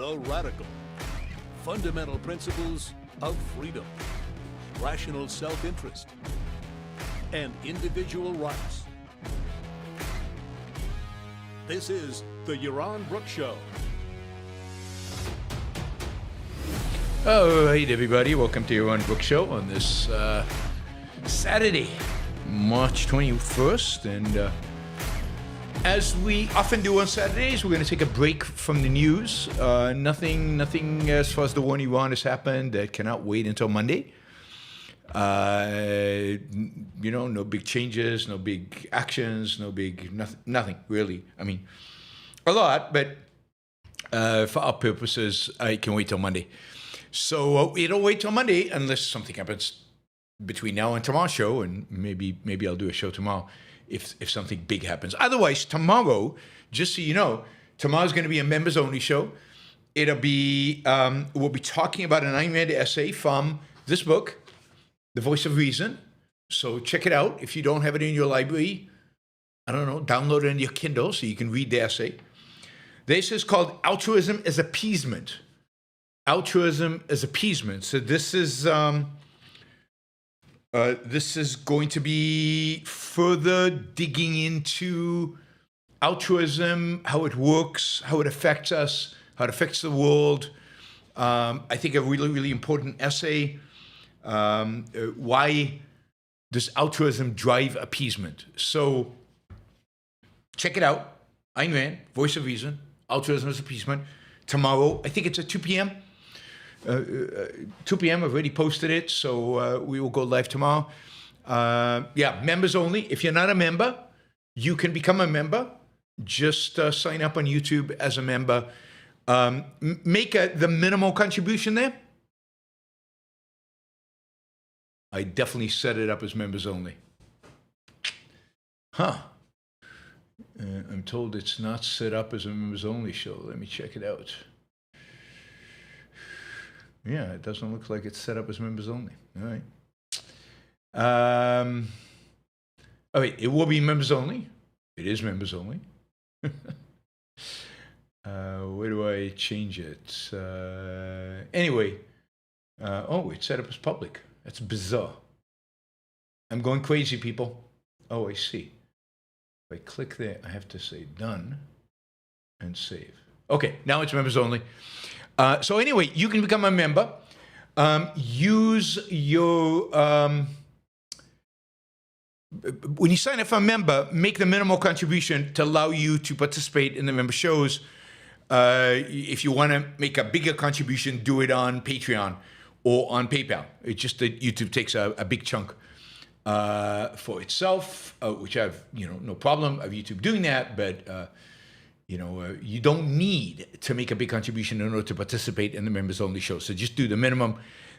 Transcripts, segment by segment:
the radical, fundamental principles of freedom, rational self-interest, and individual rights. This is the Yaron Brook Show. All right, everybody. Welcome to Yaron Brook Show on this Saturday, March 21st. And as we often do on Saturdays, we're going to take a break from the news. Nothing as far as the war in Iran has happened that cannot wait until Monday. No big changes, no big actions, nothing really. I mean, a lot, but for our purposes, I can wait till Monday. So it'll wait till Monday unless something happens between now and tomorrow's show, and maybe I'll do a show tomorrow if something big happens. Otherwise, tomorrow, just so you know, tomorrow's going to be a members-only show. It'll be we'll be talking about an Ayn Rand essay from this book, The Voice of Reason. So check it out. If you don't have it in your library, I don't know, download it in your Kindle so you can read the essay. The essay is called Altruism as Appeasement. Altruism as appeasement. So this is going to be further digging into altruism, how it works, how it affects us, how it affects the world. I think a really, really important essay. Why does altruism drive appeasement? So check it out. Ayn Rand, Voice of Reason, Altruism as Appeasement. Tomorrow, I think it's at 2 p.m. 2 p.m. I've already posted it, so we will go live tomorrow. Members only. If you're not a member, you can become a member. Just sign up on YouTube as a member. Make the minimal contribution there. I definitely set it up as members only. I'm told it's not set up as a members only show. Let me check it out. Yeah, it doesn't look like it's set up as members only. All right. It will be members only. It is members only. Where do I change it? It's set up as public. That's bizarre. I'm going crazy, people. Oh, I see. If I click there, I have to say done and save. Okay, now it's members only. So anyway, you can become a member. Use your... when you sign up for a member, make the minimal contribution to allow you to participate in the member shows. If you want to make a bigger contribution, do it on Patreon or on PayPal. It's just that YouTube takes a big chunk for itself, which I've no problem of YouTube doing that, but you don't need to make a big contribution in order to participate in the members only show. So just do the minimum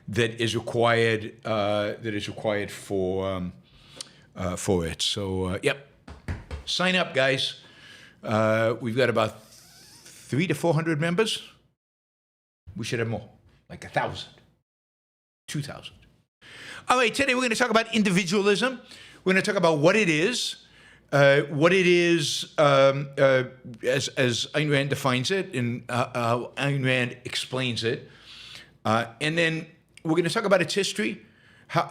that is required for it. So sign up, guys. We've got about 300 to 400 members. We should have more, like 1,000, 2,000. All right, today we're going to talk about individualism. We're going to talk about what it is as Ayn Rand defines it and how Ayn Rand explains it. And then we're going to talk about its history, how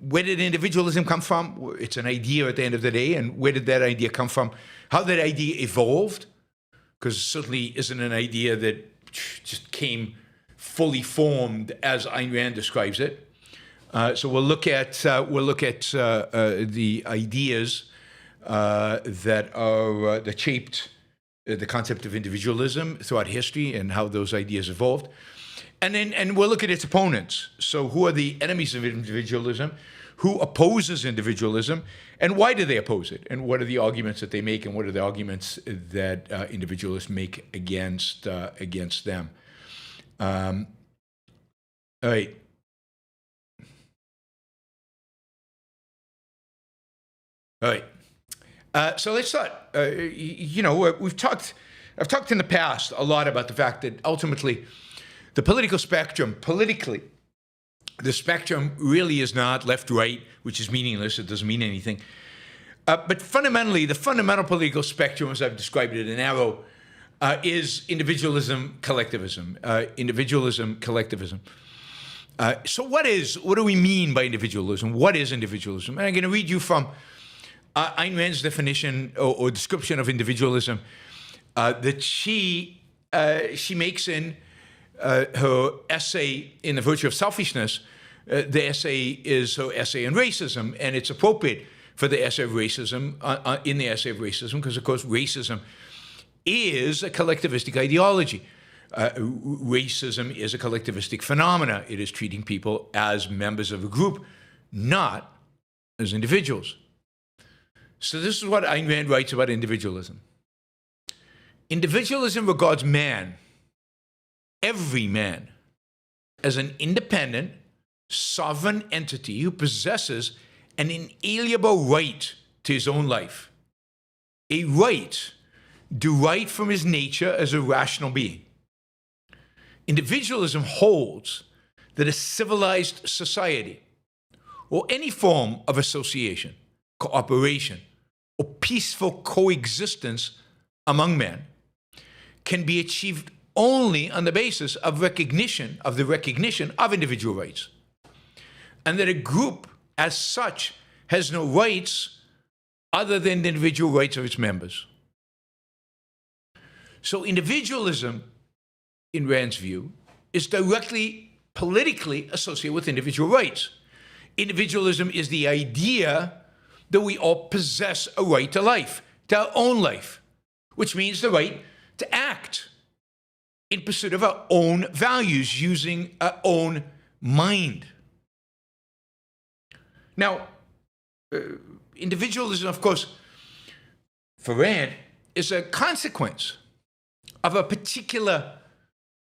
where did individualism come from? It's an idea at the end of the day, and where did that idea come from? How that idea evolved, because it certainly isn't an idea that just came fully formed as Ayn Rand describes it. So we'll look at the ideas that shaped the concept of individualism throughout history and how those ideas evolved, and we'll look at its opponents. So who are the enemies of individualism? Who opposes individualism, and why do they oppose it? And what are the arguments that they make, and what are the arguments that individualists make against them? All right. All right. So let's start. I've talked in the past a lot about the fact that ultimately the political spectrum, the spectrum really is not left-right, which is meaningless. It doesn't mean anything. But fundamentally, the fundamental political spectrum, as I've described it, an arrow, is individualism, collectivism. Individualism, collectivism. So what do we mean by individualism? What is individualism? And I'm going to read you from Ayn Rand's definition or description of individualism that she makes in her essay in The Virtue of Selfishness. The essay is her essay on racism, and it's appropriate for the essay of racism, in the essay of racism, because, of course, racism is a collectivistic ideology. Racism is a collectivistic phenomena. It is treating people as members of a group, not as individuals. So this is what Ayn Rand writes about individualism. Individualism regards man, every man, as an independent, sovereign entity who possesses an inalienable right to his own life, a right derived from his nature as a rational being. Individualism holds that a civilized society, or any form of association, cooperation, or peaceful coexistence among men, can be achieved only on the basis of the recognition of individual rights, and that a group as such has no rights other than the individual rights of its members. So individualism, in Rand's view, is directly politically associated with individual rights. Individualism is the idea that we all possess a right to life, to our own life, which means the right to act in pursuit of our own values, using our own mind. Now, individualism, of course, for Rand, is a consequence of a particular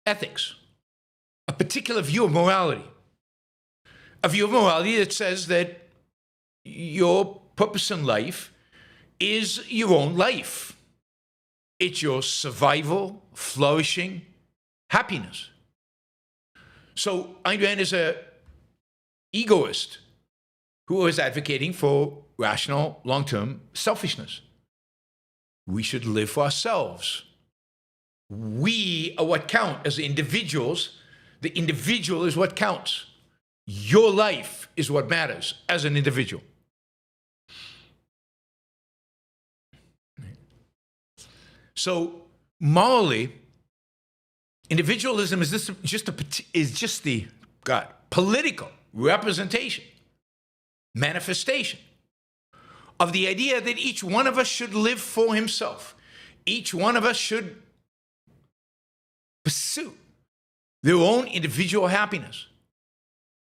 ethics, a particular view of morality, a view of morality that says that your purpose in life is your own life. It's your survival, flourishing, happiness. So Ayn Rand is an egoist who is advocating for rational, long-term selfishness. We should live for ourselves. We are what count as individuals. The individual is what counts. Your life is what matters as an individual. So morally, individualism is just the political representation, manifestation of the idea that each one of us should live for himself. Each one of us should pursue their own individual happiness,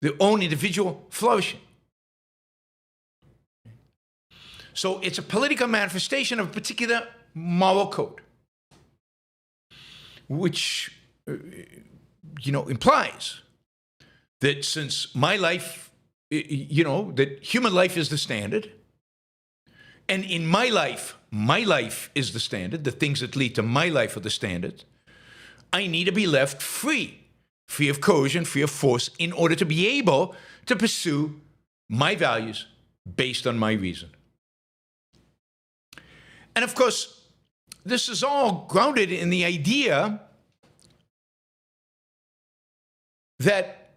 their own individual flourishing. So it's a political manifestation of a particular moral code, which, implies that since my life, that human life is the standard, and in my life is the standard, the things that lead to my life are the standard, I need to be left free of coercion, free of force, in order to be able to pursue my values based on my reason. And of course, this is all grounded in the idea that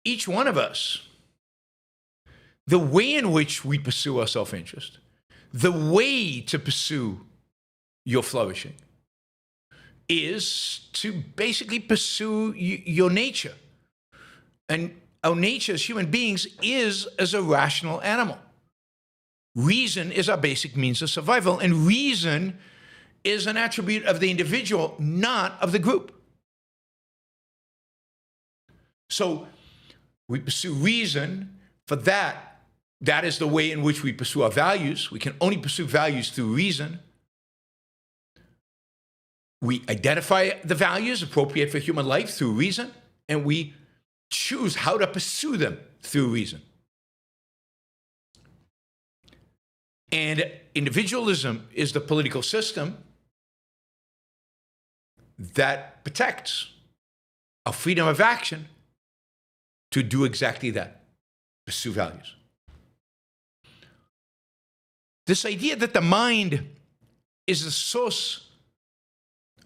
each one of us, the way in which we pursue our self-interest, the way to pursue your flourishing, is to basically pursue your nature. And our nature as human beings is as a rational animal. Reason is our basic means of survival, and reason is an attribute of the individual, not of the group. So we pursue reason for that. That is the way in which we pursue our values. We can only pursue values through reason. We identify the values appropriate for human life through reason, and we choose how to pursue them through reason. And individualism is the political system that protects our freedom of action to do exactly that, pursue values. This idea that the mind is the source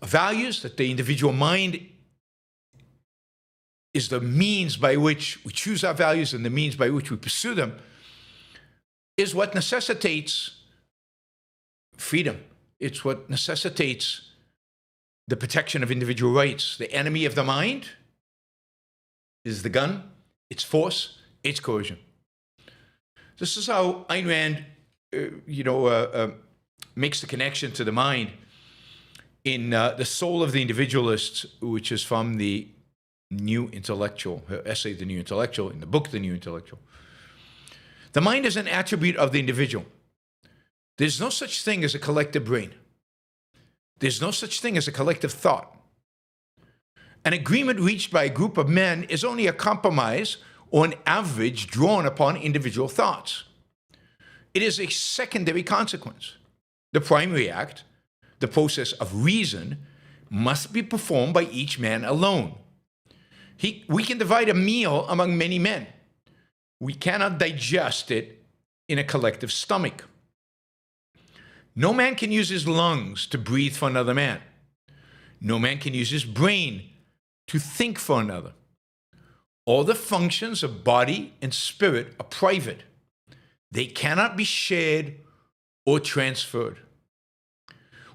of values, that the individual mind is the means by which we choose our values and the means by which we pursue them, is what necessitates freedom. It's what necessitates the protection of individual rights. The enemy of the mind is the gun, its force, its coercion. This is how Ayn Rand, makes the connection to the mind in The Soul of the Individualist, which is from the New Intellectual, her essay, The New Intellectual, in the book, The New Intellectual. The mind is an attribute of the individual. There's no such thing as a collective brain. There's no such thing as a collective thought. An agreement reached by a group of men is only a compromise or an average drawn upon individual thoughts. It is a secondary consequence. The primary act, the process of reason, must be performed by each man alone. We can divide a meal among many men. We cannot digest it in a collective stomach. No man can use his lungs to breathe for another man. No man can use his brain to think for another. All the functions of body and spirit are private. They cannot be shared or transferred.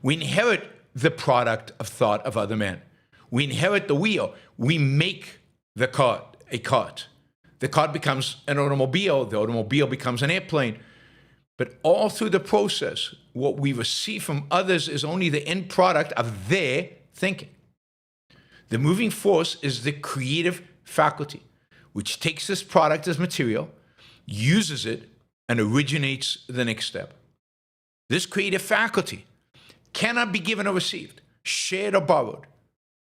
We inherit the product of thought of other men. We inherit the wheel. We make the cart a cart. The cart becomes an automobile. The automobile becomes an airplane. But all through the process, what we receive from others is only the end product of their thinking. The moving force is the creative faculty, which takes this product as material, uses it, and originates the next step. This creative faculty cannot be given or received, shared or borrowed.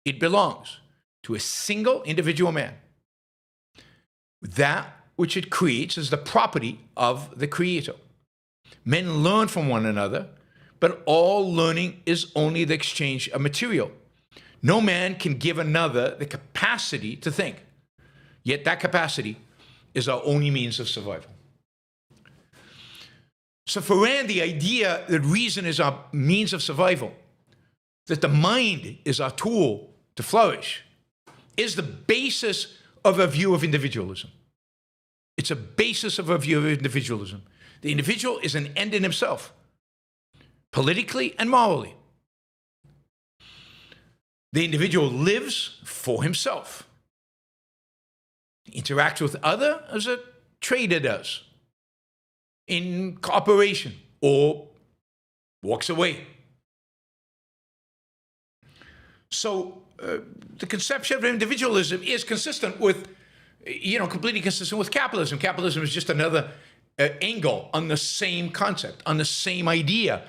It belongs to a single individual man. That which it creates is the property of the creator. Men learn from one another, but all learning is only the exchange of material. No man can give another the capacity to think, yet that capacity is our only means of survival. So for Rand, the idea that reason is our means of survival, that the mind is our tool to flourish, is the basis of a view of individualism. It's a basis of a view of individualism. The individual is an end in himself, politically and morally. The individual lives for himself. He interacts with others as a trader does, in cooperation, or walks away. So the conception of individualism is consistent with, completely consistent with capitalism. Capitalism is just another angle on the same concept, on the same idea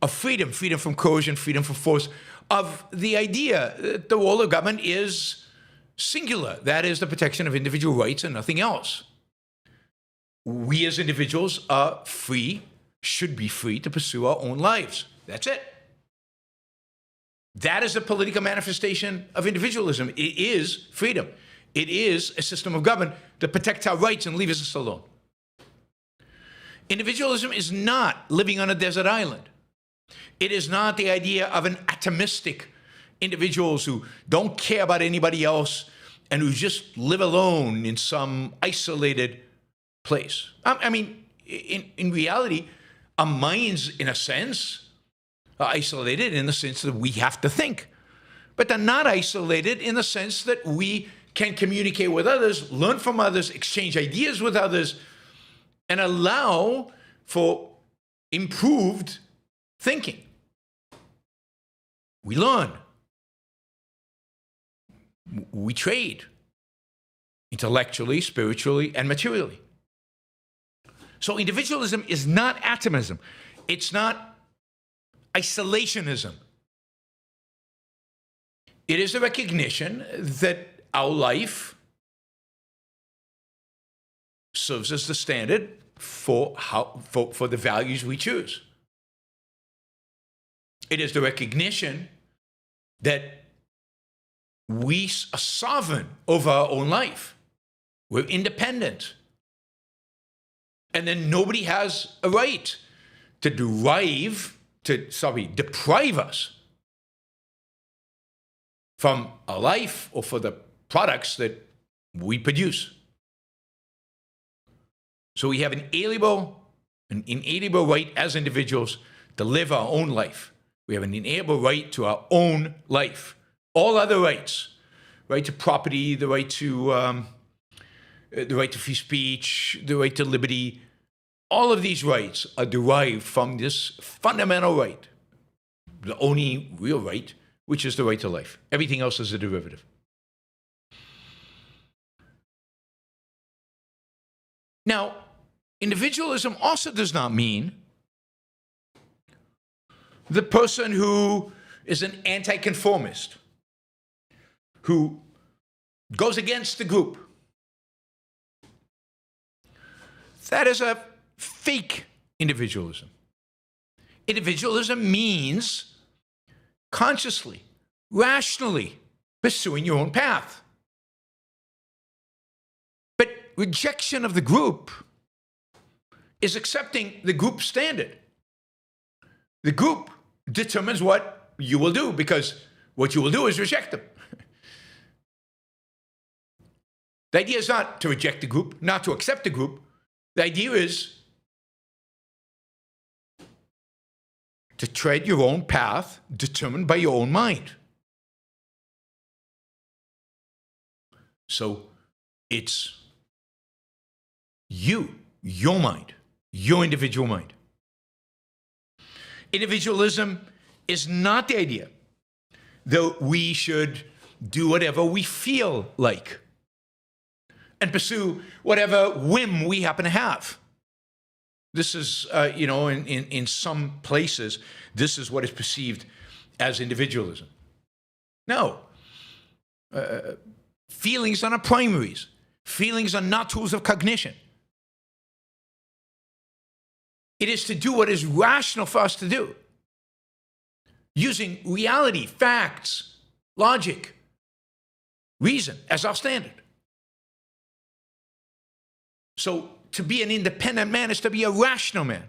of freedom, freedom from coercion, freedom from force, of the idea that the role of government is singular. That is the protection of individual rights and nothing else. We as individuals are free, should be free to pursue our own lives. That's it. That is the political manifestation of individualism. It is freedom. It is a system of government that protects our rights and leaves us alone. Individualism is not living on a desert island. It is not the idea of an atomistic individuals who don't care about anybody else and who just live alone in some isolated place. I mean, in reality, our minds, in a sense, are isolated in the sense that we have to think. But they're not isolated in the sense that we can communicate with others, learn from others, exchange ideas with others, and allow for improved thinking. We learn. We trade intellectually, spiritually, and materially. So individualism is not atomism. It's not isolationism. It is a recognition that our life serves as the standard for the values we choose. It is the recognition that we are sovereign over our own life. We're independent. And then nobody has a right to deprive us from a life or for the products that we produce. So we have an inalienable right as individuals to live our own life. We have an inalienable right to our own life. All other rights, right to property, the right to free speech, the right to liberty, all of these rights are derived from this fundamental right, the only real right, which is the right to life. Everything else is a derivative. Now, individualism also does not mean the person who is an anti-conformist, who goes against the group. That is a fake individualism. Individualism means consciously, rationally pursuing your own path. But rejection of the group is accepting the group standard. The group determines what you will do, because what you will do is reject them. The idea is not to reject the group, not to accept the group. The idea is to tread your own path determined by your own mind. So it's you, your mind, your individual mind. Individualism is not the idea that we should do whatever we feel like and pursue whatever whim we happen to have. This is, in some places, this is what is perceived as individualism. No. Feelings are not primaries. Feelings are not tools of cognition. It is to do what is rational for us to do, using reality, facts, logic, reason as our standard. So to be an independent man is to be a rational man.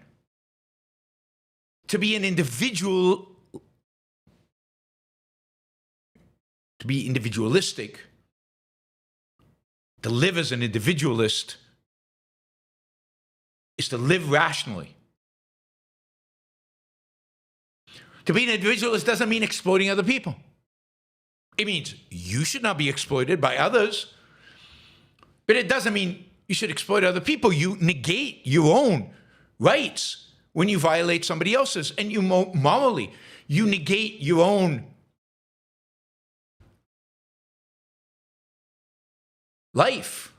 To be an individual, to be individualistic, to live as an individualist is to live rationally. To be an individualist doesn't mean exploiting other people. It means you should not be exploited by others, but it doesn't mean you should exploit other people. You negate your own rights when you violate somebody else's, and you morally, you negate your own life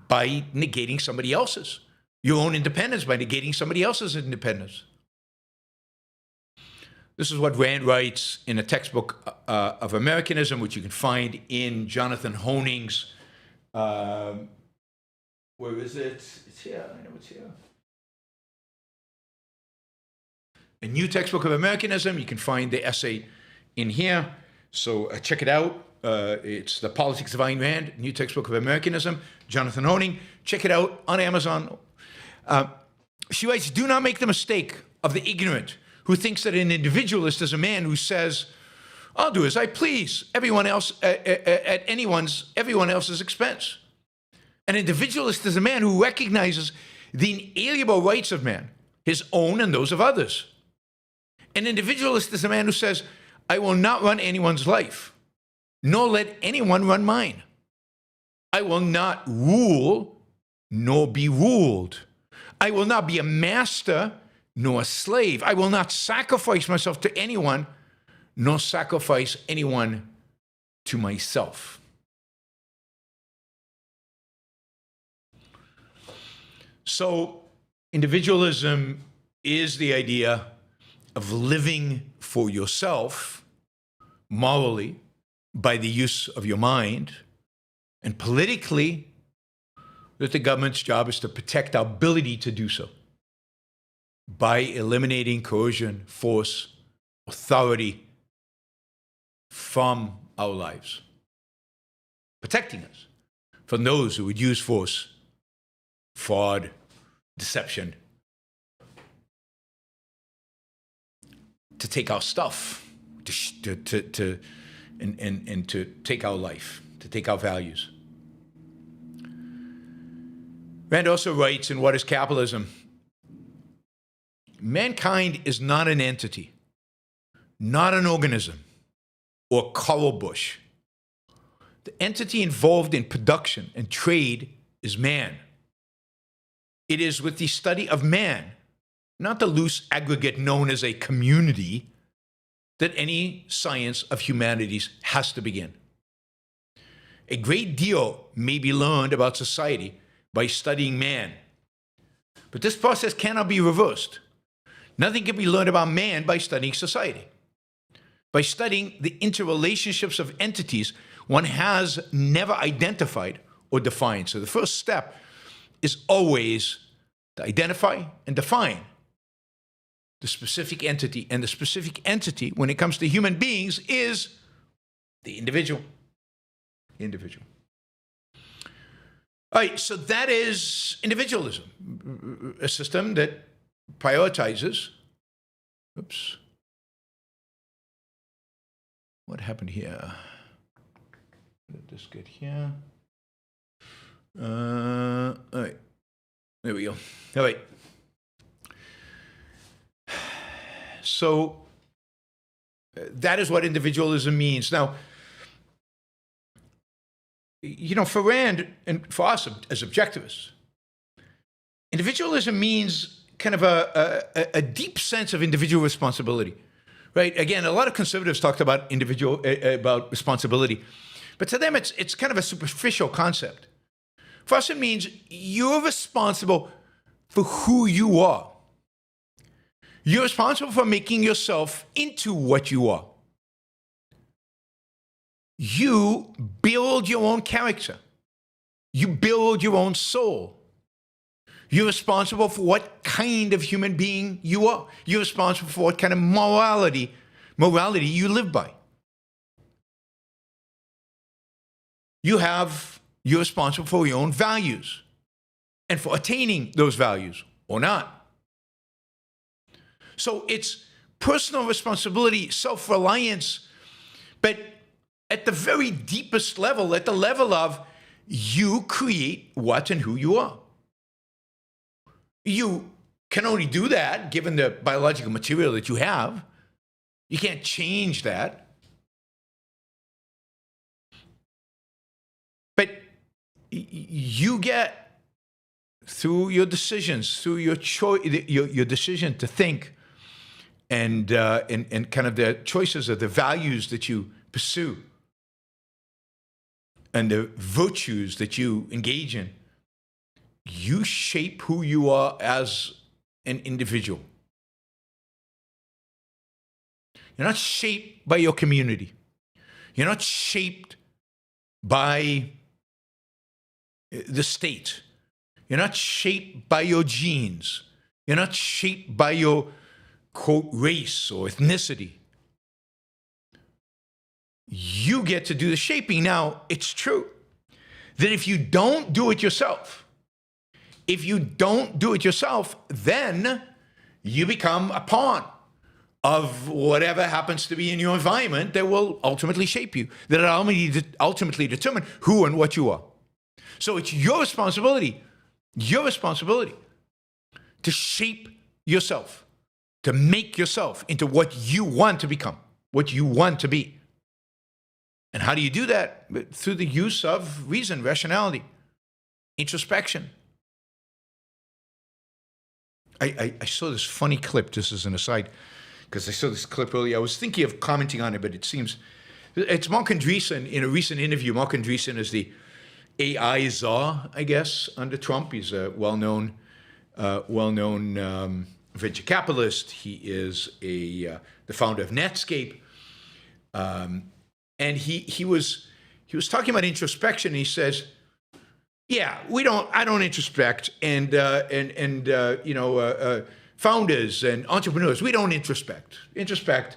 by negating somebody else's, your own independence by negating somebody else's independence. This is what Rand writes in a textbook of Americanism, which you can find in Jonathan Honing's, where is it? It's here, I know it's here. A new textbook of Americanism, you can find the essay in here, so check it out. It's The Politics of Ayn Rand, new textbook of Americanism, Jonathan Honing. Check it out on Amazon. She writes, do not make the mistake of the ignorant who thinks that an individualist is a man who says, I'll do as I please, everyone else at everyone else's expense. An individualist is a man who recognizes the inalienable rights of man, his own and those of others. An individualist is a man who says, I will not run anyone's life, nor let anyone run mine. I will not rule, nor be ruled. I will not be a master, nor a slave. I will not sacrifice myself to anyone, nor sacrifice anyone to myself. So, individualism is the idea of living for yourself morally by the use of your mind, and politically, that the government's job is to protect our ability to do so by eliminating coercion, force, authority from our lives, protecting us from those who would use force, fraud, deception, to take our stuff, and to take our life, to take our values. Rand also writes in What is Capitalism? Mankind is not an entity, not an organism, or coral bush. The entity involved in production and trade is man. It is with the study of man, not the loose aggregate known as a community, that any science of humanities has to begin. A great deal may be learned about society by studying man, but this process cannot be reversed. Nothing can be learned about man by studying society. By studying the interrelationships of entities one has never identified or defined. So the first step is always to identify and define the specific entity. And the specific entity, when it comes to human beings, is the individual. The individual. All right, so that is individualism, a system that prioritizes. Oops. What happened here? Let this get here. All right. There we go. All right. So that is what individualism means. Now, you know, for Rand and for us as objectivists, individualism means kind of a deep sense of individual responsibility, right? Again, a lot of conservatives talked about about responsibility, but to them, it's kind of a superficial concept. For us, it means you're responsible for who you are. You're responsible for making yourself into what you are. You build your own character. You build your own soul. You're responsible for what kind of human being you are. You're responsible for what kind of morality you live by. You're responsible for your own values and for attaining those values or not. So it's personal responsibility, self-reliance, but at the very deepest level, at the level of you create what and who you are. You can only do that given the biological material that you have. You can't change that. But you get, through your decisions, through your decision to think, and kind of the choices of the values that you pursue and the virtues that you engage in, you shape who you are as an individual. You're not shaped by your community. You're not shaped by the state. You're not shaped by your genes. You're not shaped by your, quote, race or ethnicity. You get to do the shaping. Now, it's true that if you don't do it yourself, then you become a pawn of whatever happens to be in your environment that will ultimately shape you, that will ultimately determine who and what you are. So it's your responsibility to shape yourself, to make yourself into what you want to become, what you want to be. And how do you do that? Through the use of reason, rationality, introspection. I saw this funny clip, just as an aside, because I saw this clip earlier. I was thinking of commenting on it, but it seems it's Mark Andreessen. In a recent interview, Mark Andreessen is the AI czar, I guess, under Trump. He's a well-known venture capitalist. He is the founder of Netscape, and he was talking about introspection. And he says, "Yeah, I don't introspect, and founders and entrepreneurs, we don't introspect. Introspect,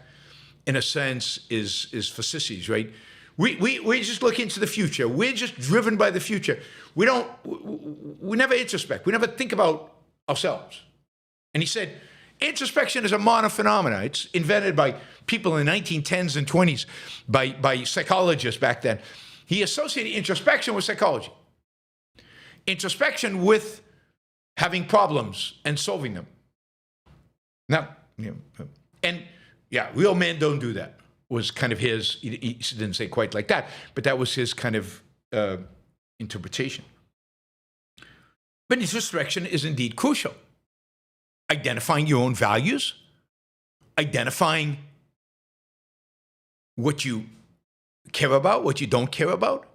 in a sense, is for sissies, right? We just look into the future. We're just driven by the future. We never introspect. We never think about ourselves." And he said, Introspection is a modern phenomenon. It's invented by people in the 1910s and 20s, by psychologists back then. He associated introspection with psychology. Introspection with having problems and solving them. Now, real men don't do that, was kind of his, he didn't say quite like that, but that was his kind of interpretation. But introspection is indeed crucial. Identifying your own values, identifying what you care about, what you don't care about,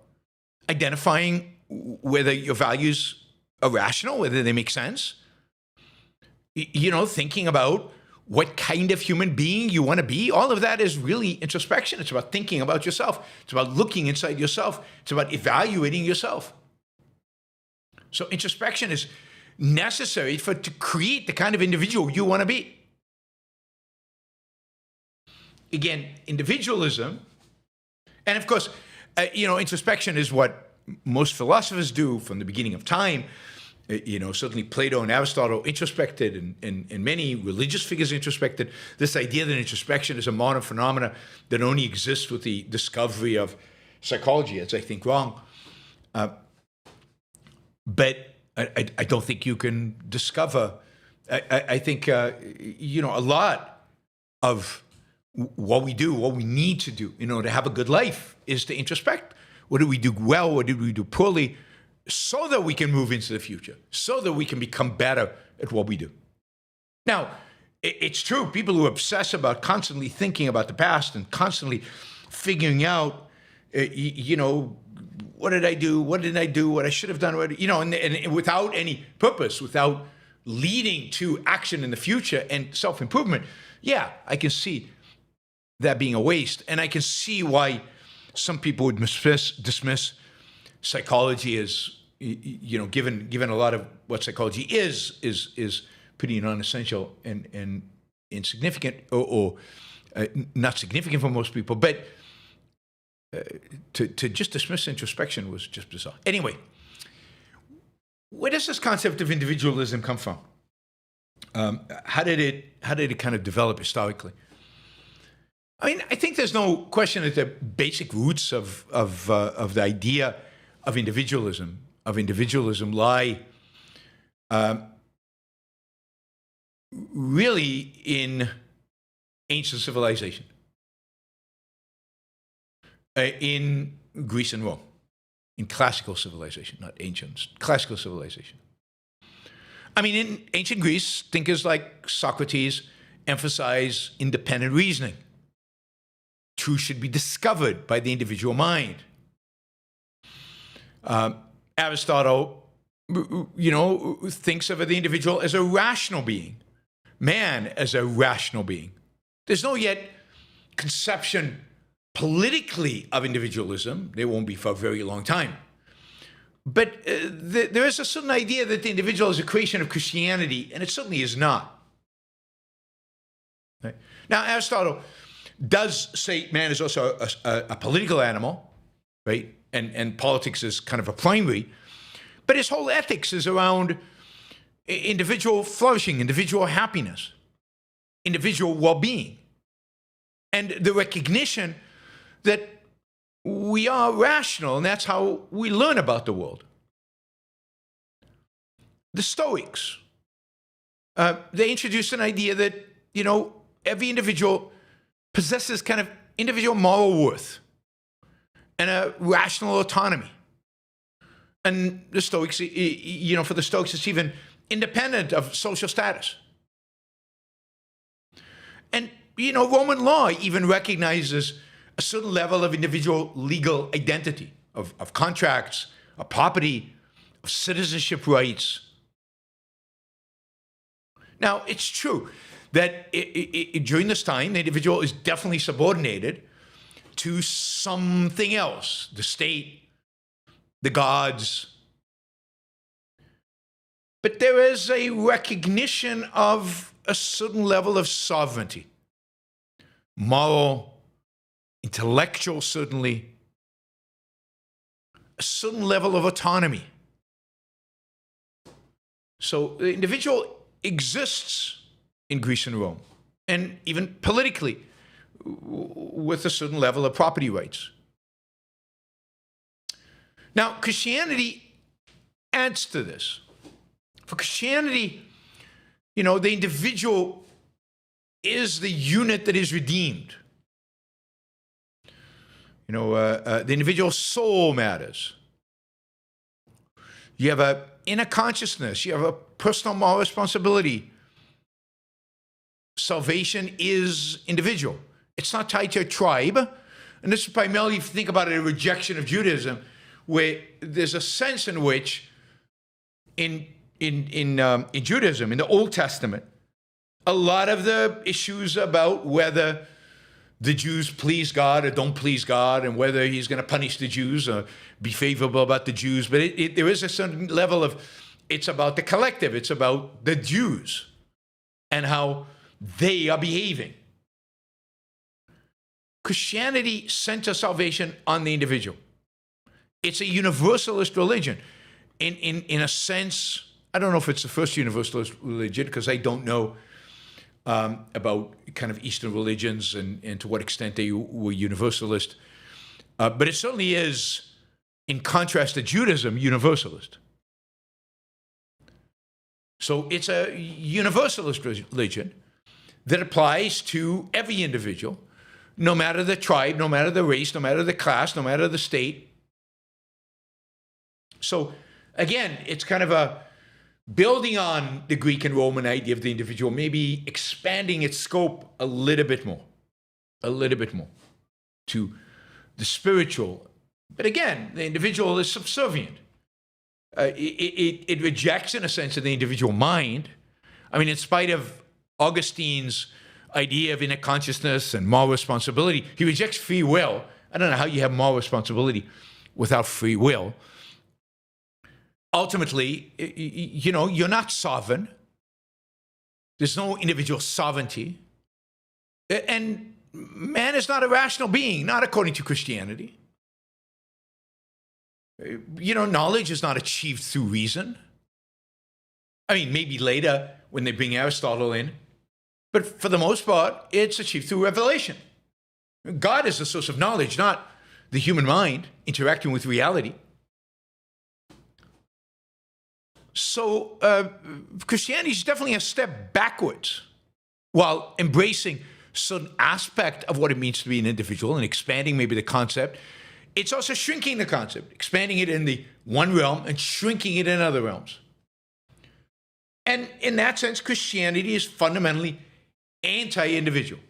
identifying whether your values are rational, whether they make sense, thinking about what kind of human being you want to be. All of that is really introspection. It's about thinking about yourself. It's about looking inside yourself. It's about evaluating yourself. So introspection is necessary to create the kind of individual you want to be. Again, individualism, and of course, introspection is what most philosophers do from the beginning of time. Certainly Plato and Aristotle introspected, and many religious figures introspected. This idea that introspection is a modern phenomenon that only exists with the discovery of psychology is, I think, wrong. But I don't think you can discover. I think a lot of what we do, what we need to do, to have a good life, is to introspect. What do we do well? What did we do poorly? So that we can move into the future, so that we can become better at what we do. Now, it's true, people who obsess about constantly thinking about the past and constantly figuring out, what did I do? What did I do? What I should have done? And without any purpose, without leading to action in the future and self-improvement, yeah, I can see that being a waste. And I can see why some people would dismiss psychology as, given a lot of what psychology is pretty non-essential and insignificant, or not significant for most people. But to just dismiss introspection was just bizarre. Anyway, where does this concept of individualism come from? How did it kind of develop historically? I mean, I think there's no question that the basic roots of the idea of individualism lie really in ancient civilization, in Greece and Rome, in classical civilization, not ancient, classical civilization. I mean, in ancient Greece, thinkers like Socrates emphasize independent reasoning. Truth should be discovered by the individual mind. Aristotle, thinks of the individual as a rational being, man as a rational being. There's no yet conception politically of individualism. There won't be for a very long time. But there is a certain idea that the individual is a creation of Christianity, and it certainly is not. Right? Now, Aristotle does say man is also a political animal, right? And politics is kind of a primary, but his whole ethics is around individual flourishing, individual happiness, individual well-being, and the recognition that we are rational, and that's how we learn about the world. The Stoics, they introduced an idea that, every individual possesses kind of individual moral worth and a rational autonomy. And the Stoics, for the Stoics, it's even independent of social status. And, Roman law even recognizes a certain level of individual legal identity, of contracts, of property, of citizenship rights. Now, it's true that during this time, the individual is definitely subordinated to something else, the state, the gods. But there is a recognition of a certain level of sovereignty, moral, intellectual, certainly, a certain level of autonomy. So the individual exists in Greece and Rome, and even politically, with a certain level of property rights. Now, Christianity adds to this. For Christianity, the individual is the unit that is redeemed. The individual soul matters. You have an inner consciousness. You have a personal moral responsibility. Salvation is individual. It's not tied to a tribe. And this is primarily, if you think about it, a rejection of Judaism, where there's a sense in which in Judaism, in the Old Testament, a lot of the issues about whether the Jews please God or don't please God, and whether he's going to punish the Jews or be favorable about the Jews. But there is a certain level of, it's about the collective. It's about the Jews and how they are behaving. Christianity centers salvation on the individual. It's a universalist religion. In a sense, I don't know if it's the first universalist religion, because I don't know about kind of Eastern religions and to what extent they were universalist. But it certainly is, in contrast to Judaism, universalist. So it's a universalist religion that applies to every individual, no matter the tribe, no matter the race, no matter the class, no matter the state. So again, it's kind of a building on the Greek and Roman idea of the individual, maybe expanding its scope a little bit more to the spiritual. But again, the individual is subservient. It rejects, in a sense, of the individual mind. I mean, in spite of Augustine's idea of inner consciousness and moral responsibility, he rejects free will. I don't know how you have moral responsibility without free will. Ultimately, you're not sovereign. There's no individual sovereignty. And man is not a rational being, not according to Christianity. Knowledge is not achieved through reason. I mean, maybe later when they bring Aristotle in, but for the most part, it's achieved through revelation. God is the source of knowledge, not the human mind interacting with reality. So Christianity is definitely a step backwards while embracing certain aspect of what it means to be an individual and expanding maybe the concept. It's also shrinking the concept, expanding it in the one realm and shrinking it in other realms. And in that sense, Christianity is fundamentally anti-individual,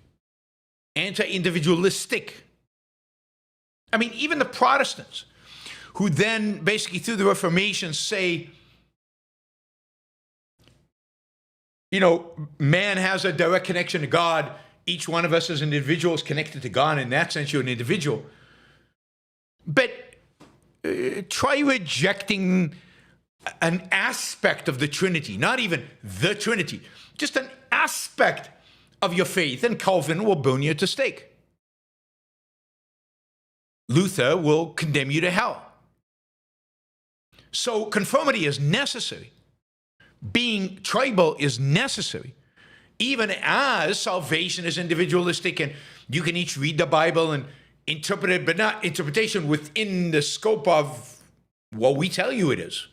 anti-individualistic. I mean, even the Protestants, who then basically through the Reformation say, man has a direct connection to God. Each one of us as an individual is connected to God. In that sense, you're an individual. But try rejecting an aspect of the Trinity, not even the Trinity, just an aspect of your faith, and Calvin will burn you at the stake. Luther will condemn you to hell. So conformity is necessary. Being tribal is necessary, even as salvation is individualistic, and you can each read the Bible and interpret it, but not interpretation within the scope of what we tell you it is,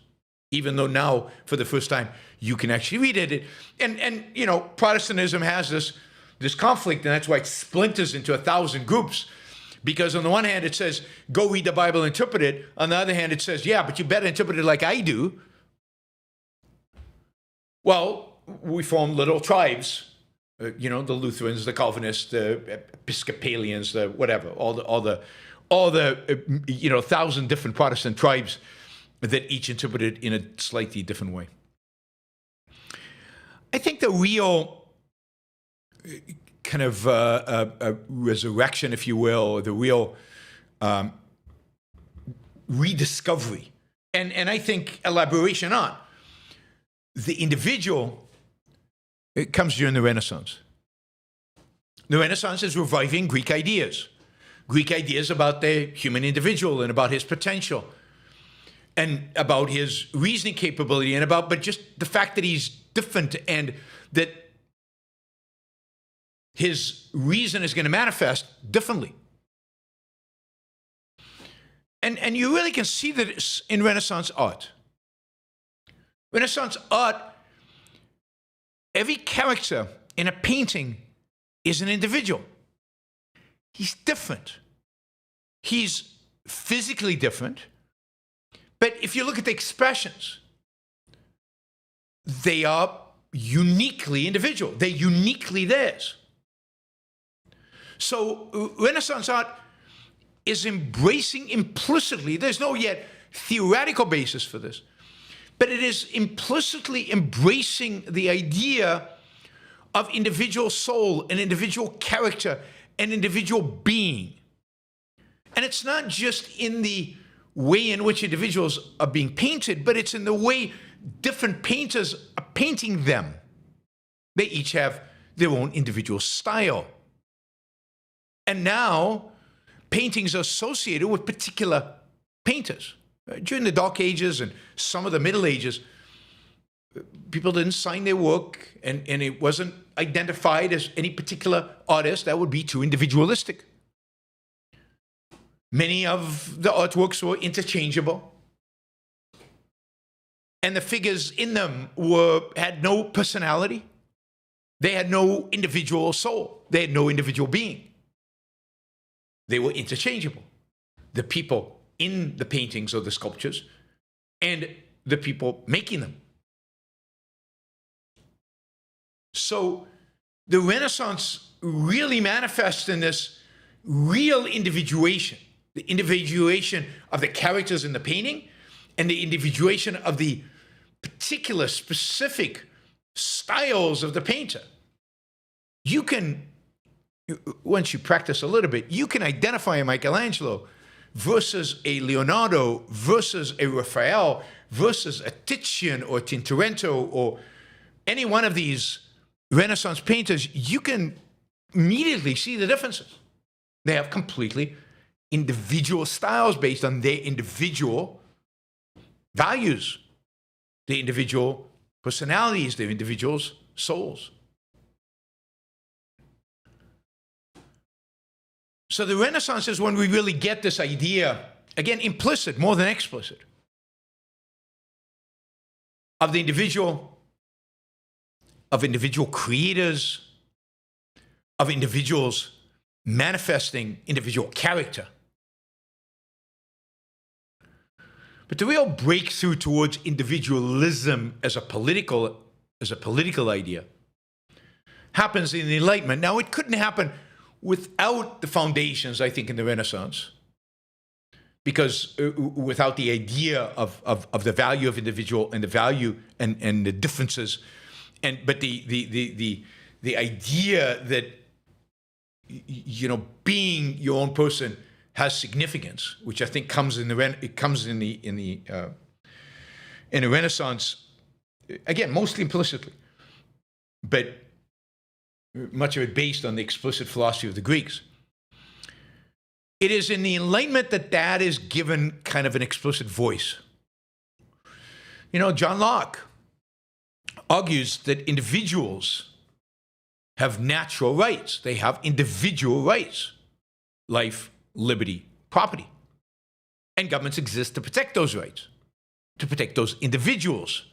even though now, for the first time, you can actually read it. And Protestantism has this conflict, and that's why it splinters into 1,000 groups. Because on the one hand, it says, go read the Bible, interpret it. On the other hand, it says, yeah, but you better interpret it like I do. Well, we form little tribes, the Lutherans, the Calvinists, the Episcopalians, the whatever, all the 1,000 different Protestant tribes that each interpret it in a slightly different way. I think the real kind of a resurrection, if you will, or the real rediscovery, and I think elaboration on the individual, it comes during the Renaissance. The Renaissance is reviving Greek ideas about the human individual and about his potential and about his reasoning capability and but just the fact that he's different and that his reason is going to manifest differently. And you really can see that in Renaissance art. Renaissance art, every character in a painting is an individual. He's different. He's physically different. But if you look at the expressions, they are uniquely individual. They're uniquely theirs. So Renaissance art is embracing implicitly, there's no yet theoretical basis for this, but it is implicitly embracing the idea of individual soul, an individual character, an individual being. And it's not just in the way in which individuals are being painted, but it's in the way different painters are painting them. They each have their own individual style. And now, paintings are associated with particular painters. During the Dark Ages and some of the Middle Ages, people didn't sign their work, and it wasn't identified as any particular artist. That would be too individualistic. Many of the artworks were interchangeable, and the figures in them had no personality. They had no individual soul. They had no individual being. They were interchangeable. The people in the paintings or the sculptures and the people making them. So the Renaissance really manifests in this real individuation, the individuation of the characters in the painting and the individuation of the particular specific styles of the painter. You can, once you practice a little bit, you can identify a Michelangelo versus a Leonardo versus a Raphael versus a Titian or Tintoretto or any one of these Renaissance painters. You can immediately see the differences. They have completely individual styles based on their individual values, their individual personalities, their individuals' souls. So the Renaissance is when we really get this idea, again, implicit more than explicit, of the individual, of individual creators, of individuals manifesting individual character. But the real breakthrough towards individualism as a political idea happens in the Enlightenment. Now, it couldn't happen without the foundations, I think, in the Renaissance, because without the idea of the value of individual and the value and the differences, but the idea that being your own person has significance, which I think comes in the Renaissance, again, mostly implicitly, but much of it based on the explicit philosophy of the Greeks. It is in the Enlightenment that is given kind of an explicit voice. John Locke argues that individuals have natural rights. They have individual rights: life, liberty, property. And governments exist to protect those rights, to protect those individuals,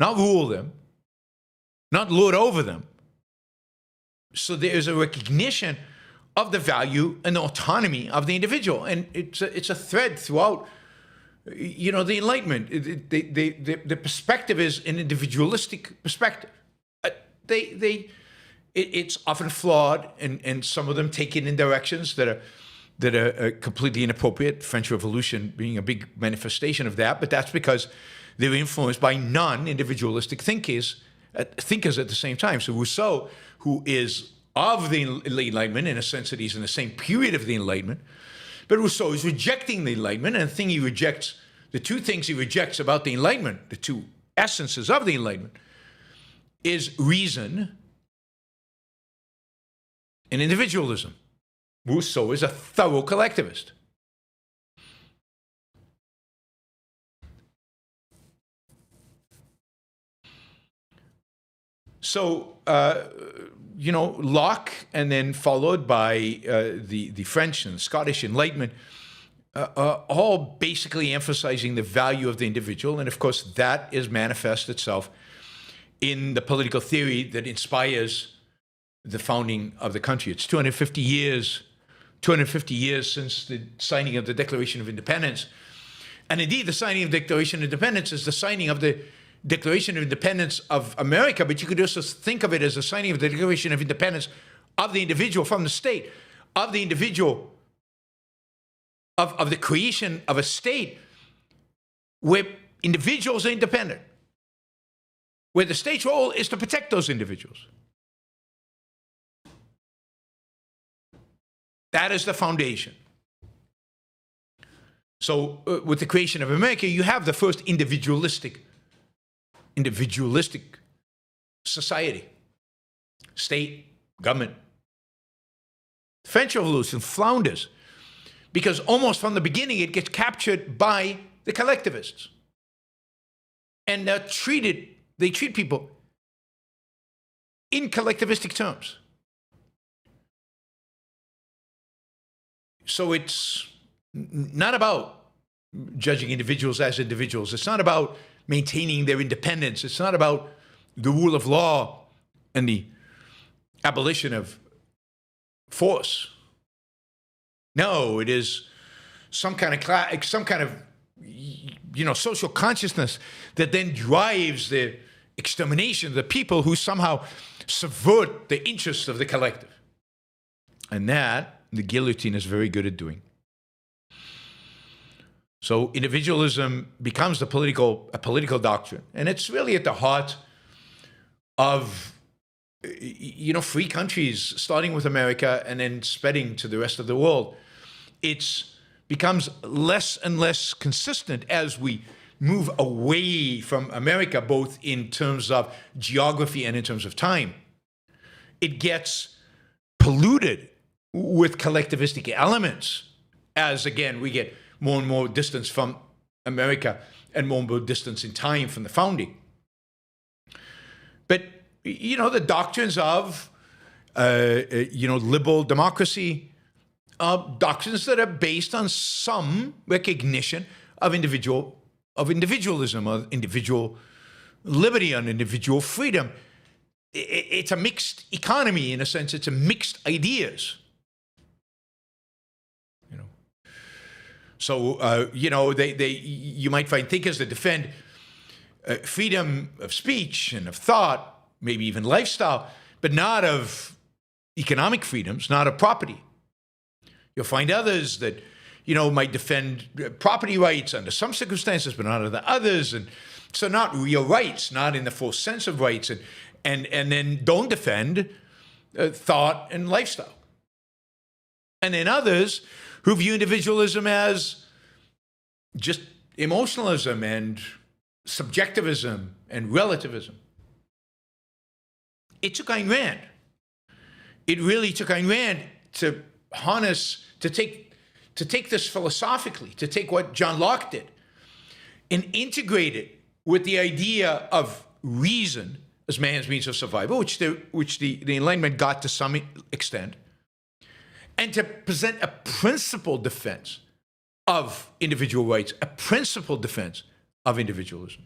not rule them, not lord over them. So there is a recognition of the value and the autonomy of the individual. And it's a thread throughout, the Enlightenment. The perspective is an individualistic perspective. It's often flawed, and some of them take it in directions that are completely inappropriate. French Revolution being a big manifestation of that, but that's because they were influenced by non-individualistic thinkers at the same time. So Rousseau, who is of the Enlightenment, in a sense that he's in the same period of the Enlightenment, but Rousseau is rejecting the Enlightenment, and the two things he rejects about the Enlightenment, the two essences of the Enlightenment, is reason and individualism. Rousseau is a thorough collectivist. So Locke, and then followed by the French and the Scottish Enlightenment, all basically emphasizing the value of the individual. And of course, that is manifest itself in the political theory that inspires the founding of the country. It's 250 years since the signing of the Declaration of Independence. And indeed, the signing of the Declaration of Independence is the signing of the Declaration of Independence of America, but you could also think of it as the signing of the Declaration of Independence of the individual from the state, of the individual, of the creation of a state where individuals are independent, where the state's role is to protect those individuals. That is the foundation. So with the creation of America, you have the first individualistic society, state, government. The French Revolution flounders because almost from the beginning it gets captured by the collectivists. And they treat people in collectivistic terms. So it's not about judging individuals as individuals. It's not about maintaining their independence. It's not about the rule of law and the abolition of force. No, it is some kind of social consciousness that then drives the extermination of the people who somehow subvert the interests of the collective. And that the guillotine is very good at doing. So individualism becomes a political doctrine, and it's really at the heart of free countries, starting with America and then spreading to the rest of the world. It becomes less and less consistent as we move away from America, both in terms of geography and in terms of time. It gets polluted with collectivistic elements as, again, we get more and more distance from America and more distance in time from the founding. But, the doctrines of, liberal democracy are doctrines that are based on some recognition of individualism, of individual liberty, on individual freedom. It's a mixed economy, in a sense. It's a mixed ideas. So, you might find thinkers that defend freedom of speech and of thought, maybe even lifestyle, but not of economic freedoms, not of property. You'll find others that, might defend property rights under some circumstances, but not under others. And so not real rights, not in the full sense of rights, and then don't defend thought and lifestyle. And then others who view individualism as just emotionalism and subjectivism and relativism. It took Ayn Rand. It really took Ayn Rand to harness, to take this philosophically, to take what John Locke did and integrate it with the idea of reason as man's means of survival, which the Enlightenment got to some extent, and to present a principled defense of individual rights, a principled defense of individualism.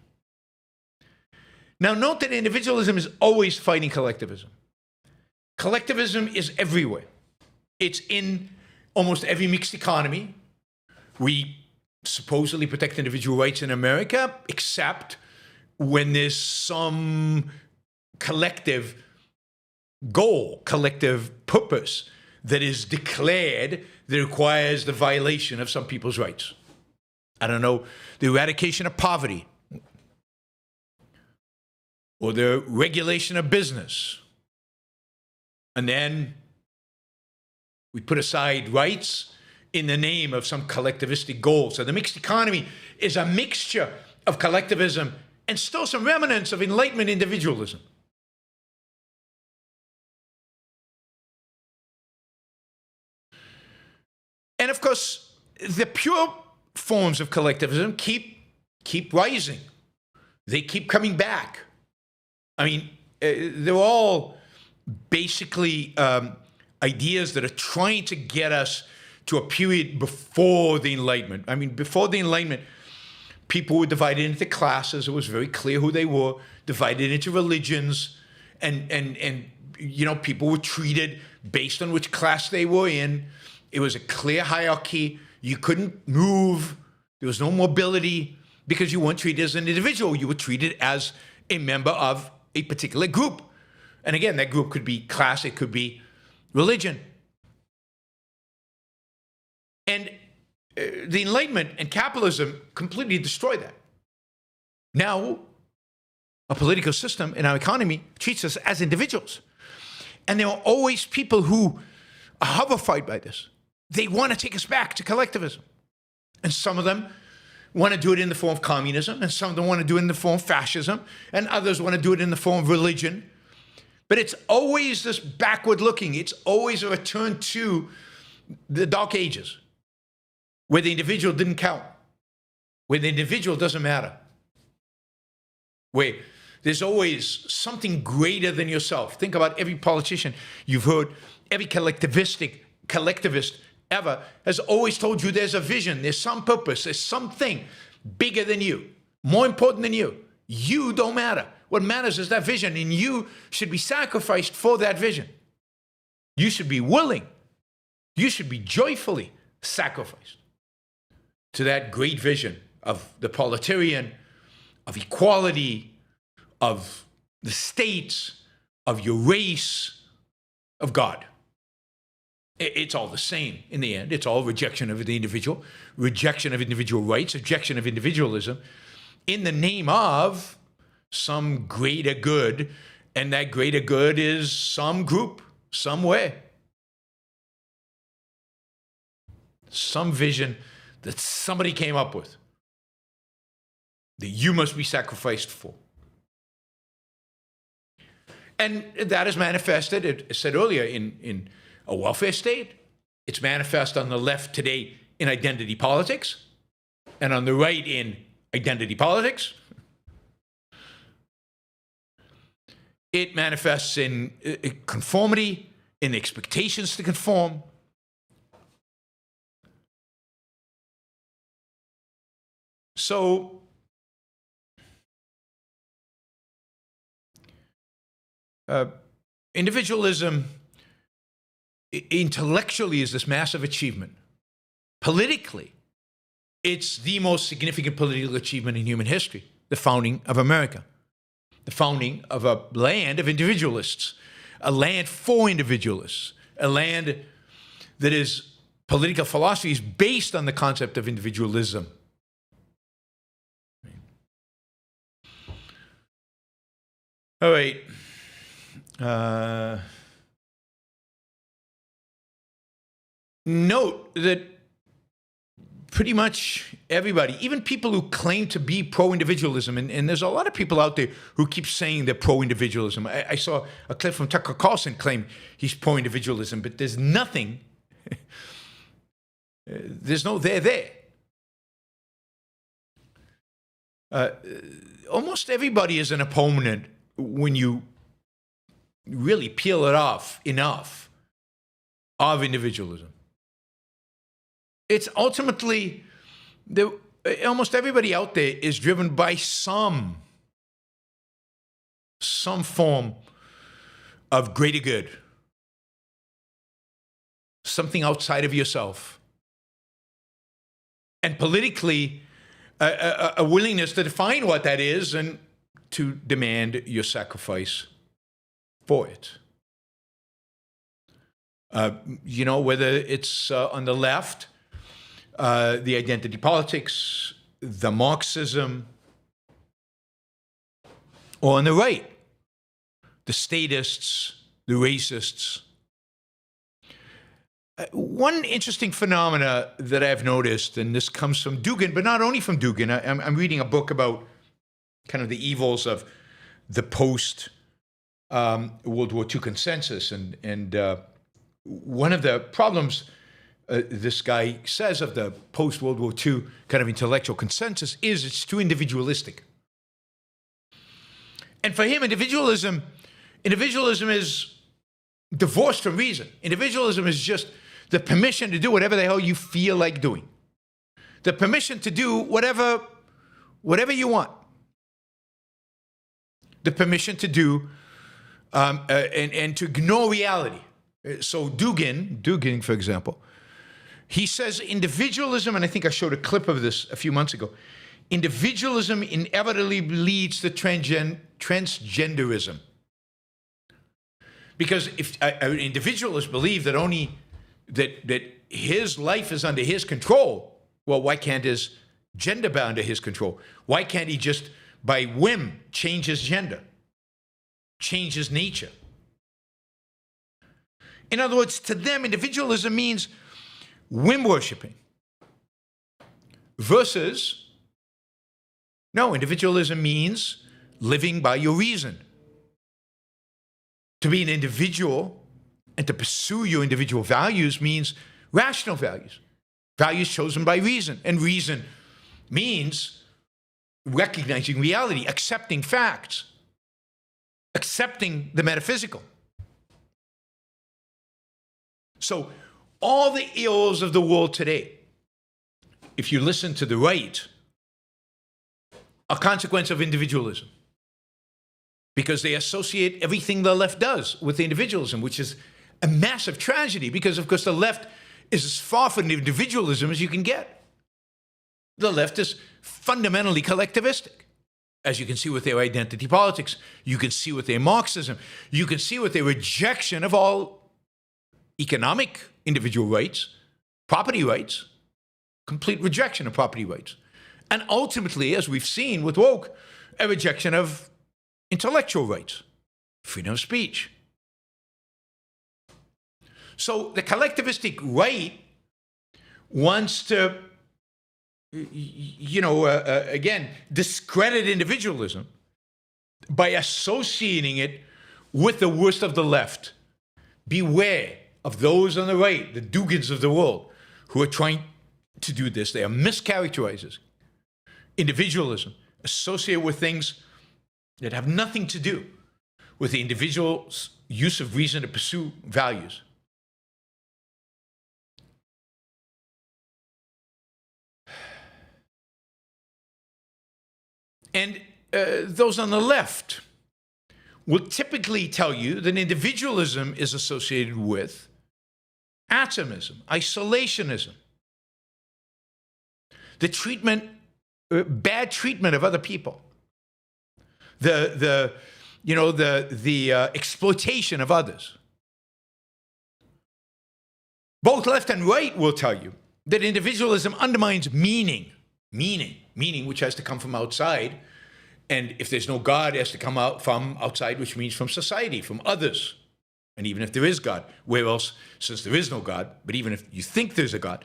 Now, note that individualism is always fighting collectivism. Collectivism is everywhere. It's in almost every mixed economy. We supposedly protect individual rights in America, except when there's some collective goal, collective purpose that is declared that requires the violation of some people's rights. I don't know, the eradication of poverty, or the regulation of business. And then we put aside rights in the name of some collectivistic goal. So the mixed economy is a mixture of collectivism and still some remnants of Enlightenment individualism. And of course, the pure forms of collectivism keep rising. They keep coming back. I mean, they're all basically ideas that are trying to get us to a period before the Enlightenment. I mean, before the Enlightenment, people were divided into classes. It was very clear who they were, divided into religions, and you know, people were treated based on which class they were in. It was a clear hierarchy. You couldn't move. There was no mobility because you weren't treated as an individual. You were treated as a member of a particular group. And again, that group could be class, it could be religion. And the Enlightenment and capitalism completely destroyed that. Now, a political system in our economy treats us as individuals. And there are always people who are horrified by this. They want to take us back to collectivism. And some of them want to do it in the form of communism, and some of them want to do it in the form of fascism, and others want to do it in the form of religion. But it's always this backward looking. It's always a return to the Dark Ages, where the individual didn't count, where the individual doesn't matter, where there's always something greater than yourself. Think about every politician you've heard, every collectivist ever has always told you there's a vision, there's some purpose, there's something bigger than you, more important than you. You don't matter. What matters is that vision, and you should be sacrificed for that vision. You should be willing. You should be joyfully sacrificed to that great vision of the proletarian, of equality, of the states, of your race, of God. It's all the same in the end. It's all rejection of the individual, rejection of individual rights, rejection of individualism in the name of some greater good, and that greater good is some group, somewhere. Some vision that somebody came up with that you must be sacrificed for. And that is manifested, as said earlier, in a welfare state. It's manifest on the left today in identity politics, and on the right in identity politics. It manifests in conformity, in expectations to conform. So, individualism intellectually is this massive achievement. Politically, it's the most significant political achievement in human history, the founding of America, the founding of a land of individualists, a land for individualists, a land that is political philosophy is based on the concept of individualism. All right. Note that pretty much everybody, even people who claim to be pro-individualism, and there's a lot of people out there who keep saying they're pro-individualism. I saw a clip from Tucker Carlson claim he's pro-individualism, but there's nothing, there's no there. Almost everybody is an opponent when you really peel it off enough of individualism. It's ultimately, almost everybody out there is driven by some form of greater good, something outside of yourself. And politically, a willingness to define what that is and to demand your sacrifice for it. You know, whether it's on the left, the identity politics, the Marxism, or on the right, the statists, the racists. One interesting phenomena that I've noticed, and this comes from Dugan, but not only from Dugan. I'm reading a book about kind of the evils of the post-World War II consensus, and one of the problems this guy says of the post-World War II kind of intellectual consensus is it's too individualistic. And for him, individualism is divorced from reason. Individualism is just the permission to do whatever the hell you feel like doing. The permission to do whatever you want. The permission to do and to ignore reality. So Dugin, for example, he says individualism, and I think I showed a clip of this a few months ago, individualism inevitably leads to transgenderism. Because if individualists believe that only that his life is under his control, well, why can't his gender be under his control? Why can't he just, by whim, change his gender, change his nature? In other words, to them, individualism means whim worshipping versus, no, individualism means living by your reason. To be an individual and to pursue your individual values means rational values, values chosen by reason. And reason means recognizing reality, accepting facts, accepting the metaphysical. So all the ills of the world today, if you listen to the right, are a consequence of individualism. Because they associate everything the left does with individualism, which is a massive tragedy because, of course, the left is as far from individualism as you can get. The left is fundamentally collectivistic, as you can see with their identity politics. You can see with their Marxism. You can see with their rejection of all economic individual rights, property rights, complete rejection of property rights. And ultimately, as we've seen with woke, a rejection of intellectual rights, freedom of speech. So the collectivistic right wants to, again, discredit individualism by associating it with the worst of the left. Beware of those on the right, the Dugins of the world, who are trying to do this. They are mischaracterizing individualism, associated with things that have nothing to do with the individual's use of reason to pursue values. And those on the left will typically tell you that individualism is associated with atomism, isolationism, the treatment, bad treatment of other people, the exploitation of others. Both left and right will tell you that individualism undermines meaning, which has to come from outside. And if there's no God, it has to come out from outside, which means from society, from others. And even if there is God, where else, since there is no God, but even if you think there's a God,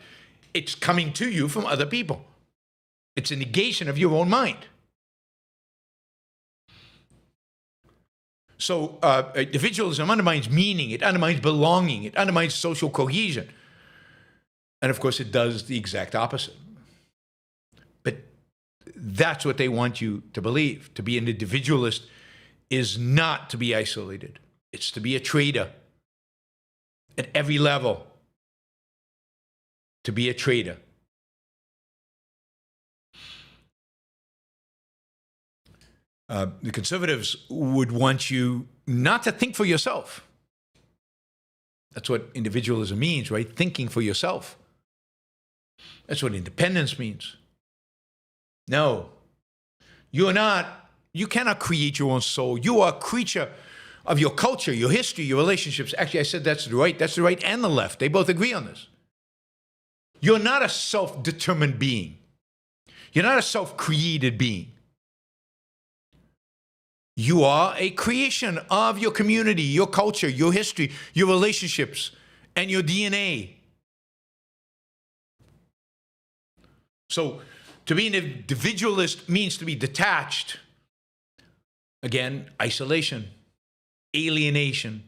it's coming to you from other people. It's a negation of your own mind. So individualism undermines meaning, it undermines belonging, it undermines social cohesion. And of course, it does the exact opposite. But that's what they want you to believe. To be an individualist is not to be isolated. It's to be a trader at every level. To be a trader. The conservatives would want you not to think for yourself. That's what individualism means, right? Thinking for yourself. That's what independence means. No, you cannot create your own soul. You are a creature of your culture, your history, your relationships. Actually, I said that's the right and the left. They both agree on this. You're not a self-determined being. You're not a self-created being. You are a creation of your community, your culture, your history, your relationships, and your DNA. So, to be an individualist means to be detached. Again, isolation, alienation.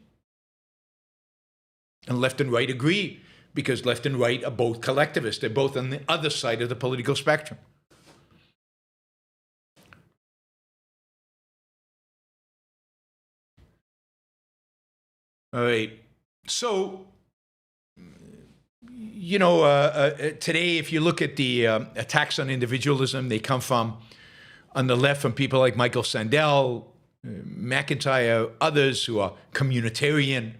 And left and right agree, because left and right are both collectivists. They're both on the other side of the political spectrum. All right. So, today, if you look at the attacks on individualism, they come from, on the left, from people like Michael Sandel, McIntyre, others who are communitarian.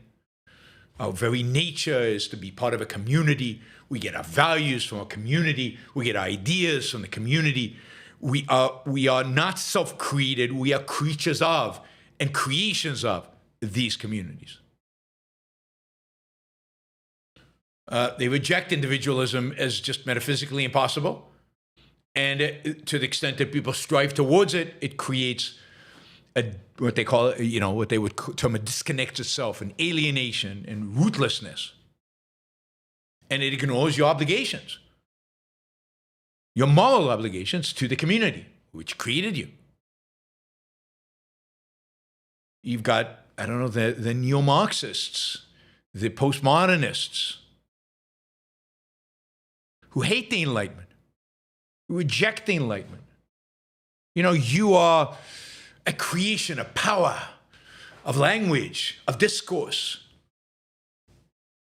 Our very nature is to be part of a community. We get our values from a community. We get our ideas from the community. We are not self-created. We are creatures of and creations of these communities. They reject individualism as just metaphysically impossible. And to the extent that people strive towards it, it creates what they call, what they would term a disconnected self, an alienation and rootlessness. And it ignores your obligations, your moral obligations to the community, which created you. You've got, the neo-Marxists, the postmodernists, who hate the Enlightenment, who reject the Enlightenment. You are a creation of power, of language, of discourse.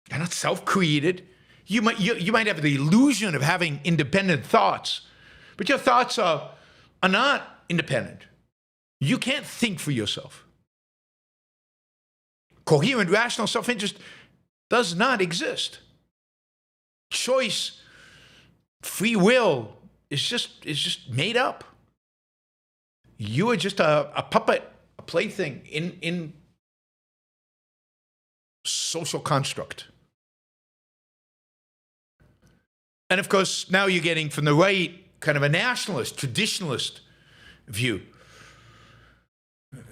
You're not self-created. You might have the illusion of having independent thoughts, but your thoughts are not independent. You can't think for yourself. Coherent, rational self-interest does not exist. Choice, free will is just made up. You are just a puppet, a plaything in social construct. And of course, now you're getting from the right kind of a nationalist, traditionalist view.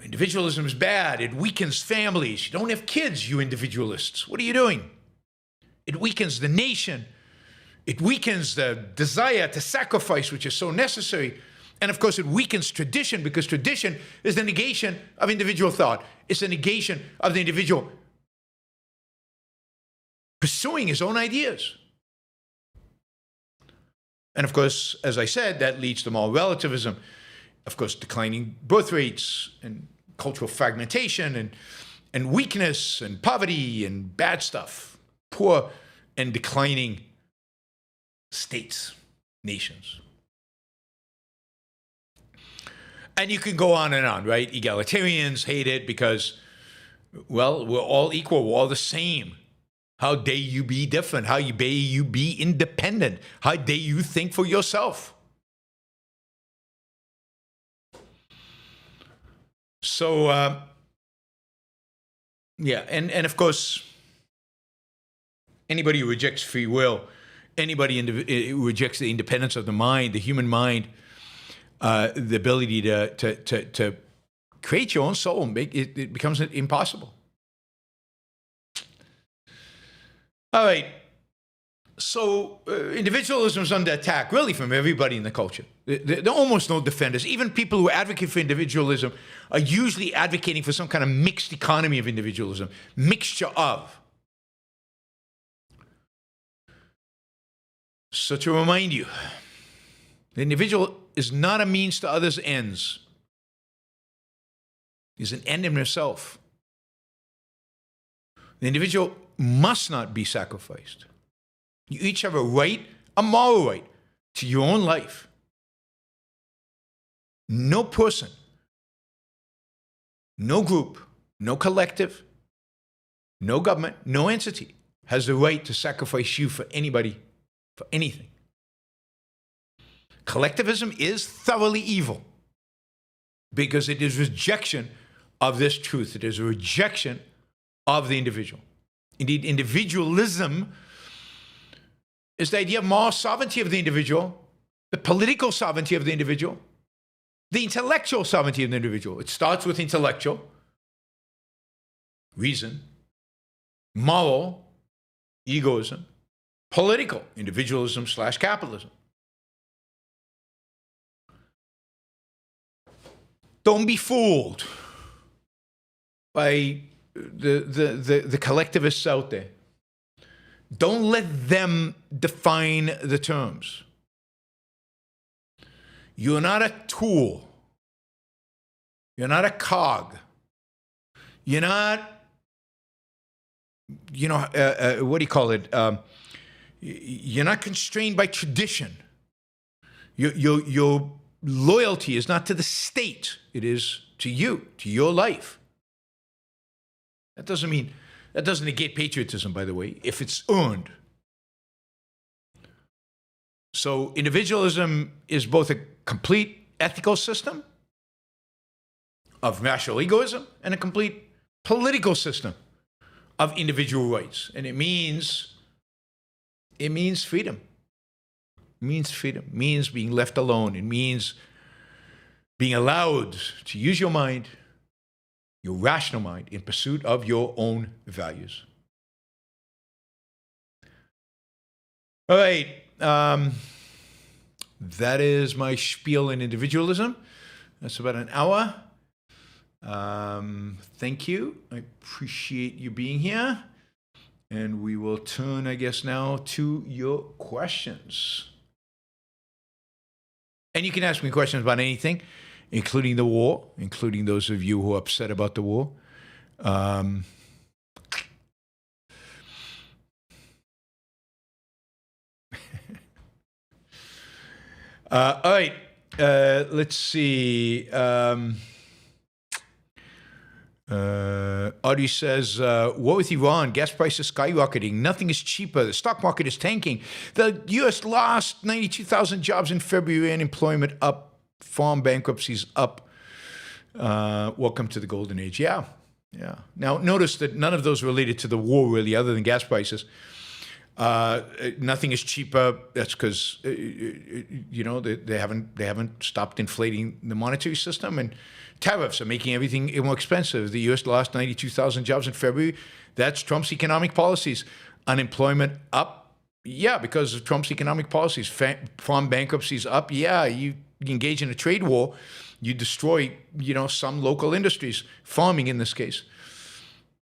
Individualism is bad. It weakens families. You don't have kids, you individualists. What are you doing? It weakens the nation. It weakens the desire to sacrifice, which is so necessary. And of course, it weakens tradition, because tradition is the negation of individual thought. It's the negation of the individual pursuing his own ideas. And of course, as I said, that leads to moral relativism, of course, declining birth rates and cultural fragmentation and weakness and poverty and bad stuff, poor and declining states, nations. And you can go on and on, right? Egalitarians hate it because, well, we're all equal, we're all the same. How dare you be different? How dare you be independent? How dare you think for yourself? So, and of course, anybody who rejects free will, anybody who rejects the independence of the mind, the human mind, the ability to create your own soul, it becomes impossible. All right. So individualism is under attack, really, from everybody in the culture. There are almost no defenders. Even people who advocate for individualism are usually advocating for some kind of mixed economy of individualism, mixture of. So to remind you, the individual is not a means to others' ends. He's an end in himself. The individual must not be sacrificed. You each have a right, a moral right, to your own life. No person, no group, no collective, no government, no entity has the right to sacrifice you for anybody, for anything. Collectivism is thoroughly evil because it is rejection of this truth. It is a rejection of the individual. Indeed, individualism is the idea of moral sovereignty of the individual, the political sovereignty of the individual, the intellectual sovereignty of the individual. It starts with intellectual, reason, moral, egoism, political, individualism / capitalism. Don't be fooled by the collectivists out there. Don't let them define the terms. You're not a tool. You're not a cog. You're not what do you call it? You're not constrained by tradition. Your loyalty is not to the state. It is to you, to your life. That doesn't negate patriotism, by the way, if it's earned. So individualism is both a complete ethical system of rational egoism and a complete political system of individual rights. And it means freedom. It means freedom. It means being left alone. It means being allowed to use your mind, your rational mind, in pursuit of your own values. All right. That is my spiel in individualism. That's about an hour. Thank you. I appreciate you being here. And we will turn, I guess, now to your questions. And you can ask me questions about anything, including the war, including those of you who are upset about the war. All right. Let's see. Audrey says, what with Iran? Gas prices skyrocketing. Nothing is cheaper. The stock market is tanking. The U.S. lost 92,000 jobs in February. Unemployment up. Farm bankruptcies up. Welcome to the golden age. Yeah. Now, notice that none of those related to the war, really, other than gas prices. Nothing is cheaper. That's because they haven't stopped inflating the monetary system, and tariffs are making everything more expensive. The U.S. lost 92,000 jobs in February. That's Trump's economic policies. Unemployment up, yeah, because of Trump's economic policies. Farm bankruptcies up, yeah. You engage in a trade war, you destroy some local industries, farming in this case.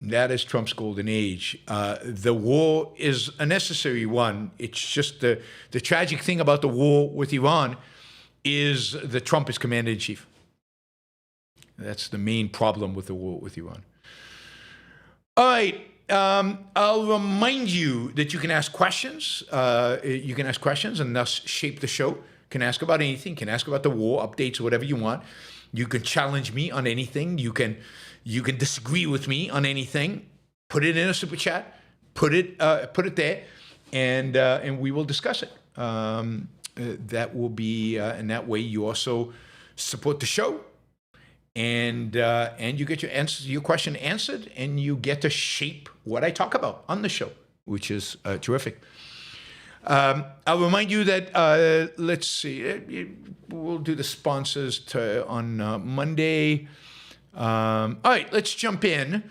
That is Trump's golden age. The war is a necessary one. It's just the tragic thing about the war with Iran is that Trump is commander-in-chief. That's the main problem with the war with Iran. All right. I'll remind you that you can ask questions. You can ask questions and thus shape the show. You can ask about anything. You can ask about the war, updates, whatever you want. You can challenge me on anything. You can disagree with me on anything. Put it in a super chat. Put it there, and we will discuss it. That will be, and that way you also support the show, and you get your question answered, and you get to shape what I talk about on the show, which is terrific. I'll remind you that let's see, we'll do the sponsors on Monday. All right, let's jump in.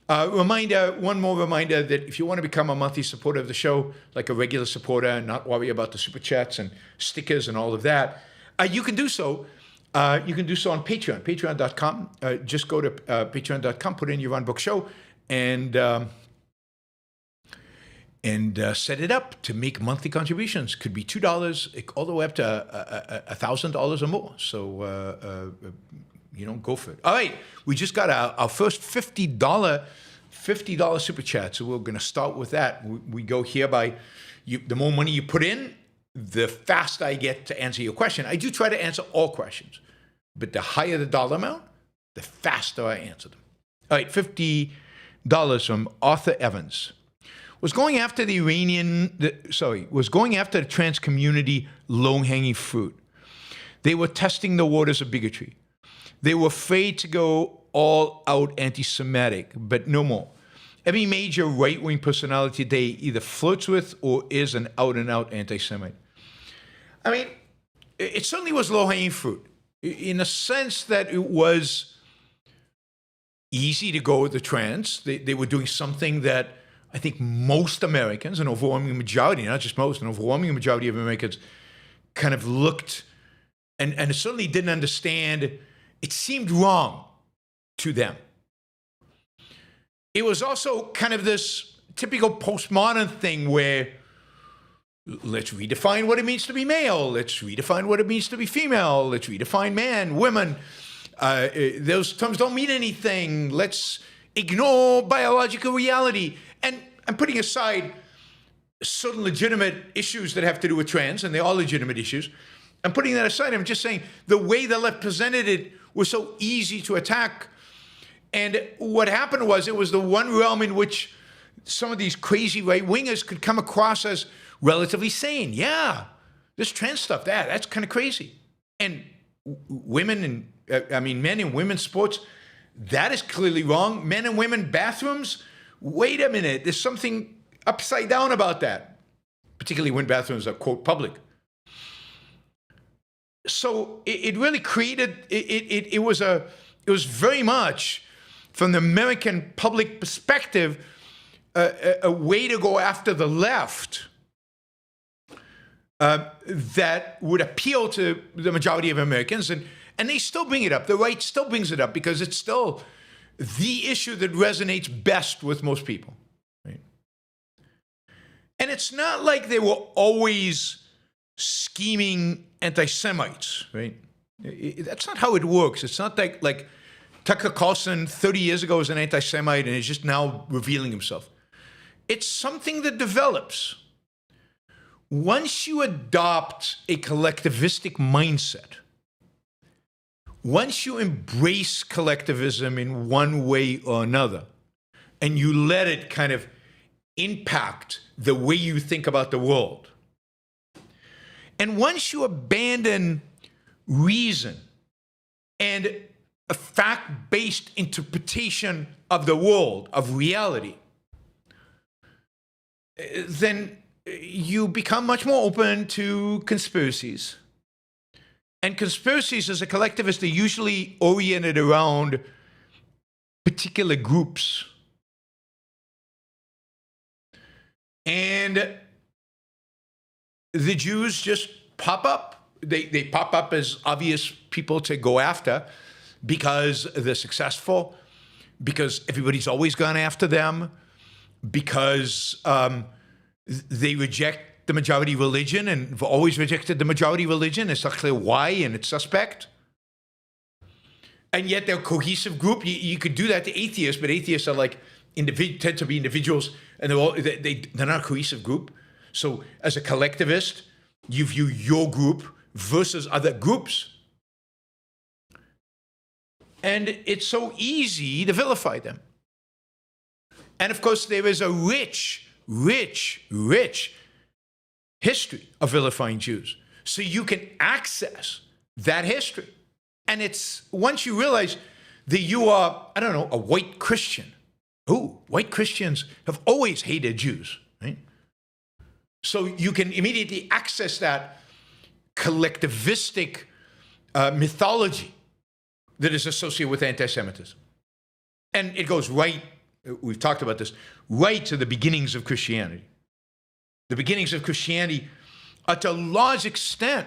One more reminder that if you want to become a monthly supporter of the show, like a regular supporter, and not worry about the super chats and stickers and all of that, you can do so. You can do so on Patreon, patreon.com. Just go to patreon.com, put in Yaron Brook Show, and set it up to make monthly contributions. Could be $2 all the way up to $1,000 or more. So go for it. All right, we just got our first $50 super chat. So we're going to start with that. We go here by the more money you put in, the faster I get to answer your question. I do try to answer all questions, but the higher the dollar amount, the faster I answer them. All right, $50 from Arthur Evans. Was going after the trans community low-hanging fruit. They were testing the waters of bigotry. They were afraid to go all out anti-Semitic, but no more. Every major right-wing personality today either flirts with or is an out-and-out anti-Semite. I mean, it certainly was low-hanging fruit in the sense that it was easy to go with the trans. They were doing something that I think most Americans, an overwhelming majority, not just most, an overwhelming majority of Americans kind of looked and certainly didn't understand. It seemed wrong to them. It was also kind of this typical postmodern thing where let's redefine what it means to be male. Let's redefine what it means to be female. Let's redefine man, women. Those terms don't mean anything. Let's ignore biological reality. And I'm putting aside certain legitimate issues that have to do with trans, and they're all legitimate issues. I'm putting that aside. I'm just saying the way the left presented it was so easy to attack. And what happened was it was the one realm in which some of these crazy right-wingers could come across as relatively sane. Yeah, this trans stuff, that's kind of crazy. And women and, men and women's sports, that is clearly wrong. Men and women bathrooms, wait a minute, there's something upside down about that, particularly when bathrooms are, quote, public. So it really created, it was very much, from the American public perspective, a way to go after the left that would appeal to the majority of Americans. And they still bring it up. The right still brings it up because it's still the issue that resonates best with most people. Right? And it's not like they were always scheming anti-Semites, right? That's not how it works. It's not like Tucker Carlson 30 years ago was an anti-Semite and is just now revealing himself. It's something that develops. Once you adopt a collectivistic mindset, once you embrace collectivism in one way or another, and you let it kind of impact the way you think about the world, and once you abandon reason and a fact-based interpretation of the world, of reality, then you become much more open to conspiracies. And conspiracies as a collectivist are usually oriented around particular groups. And the Jews just pop up. They pop up as obvious people to go after because they're successful, because everybody's always gone after them, because they reject the majority religion and have always rejected the majority religion. It's not clear why, and it's suspect. And yet they're a cohesive group. You could do that to atheists, but atheists are like tend to be individuals, and they're not a cohesive group. So as a collectivist, you view your group versus other groups. And it's so easy to vilify them. And of course, there is a rich history of vilifying Jews. So you can access that history. And it's once you realize that you are, I don't know, a white Christian. Ooh, white Christians have always hated Jews, right? So you can immediately access that collectivistic mythology that is associated with anti-Semitism. And it goes right, we've talked about this, right to the beginnings of Christianity. The beginnings of Christianity are to a large extent,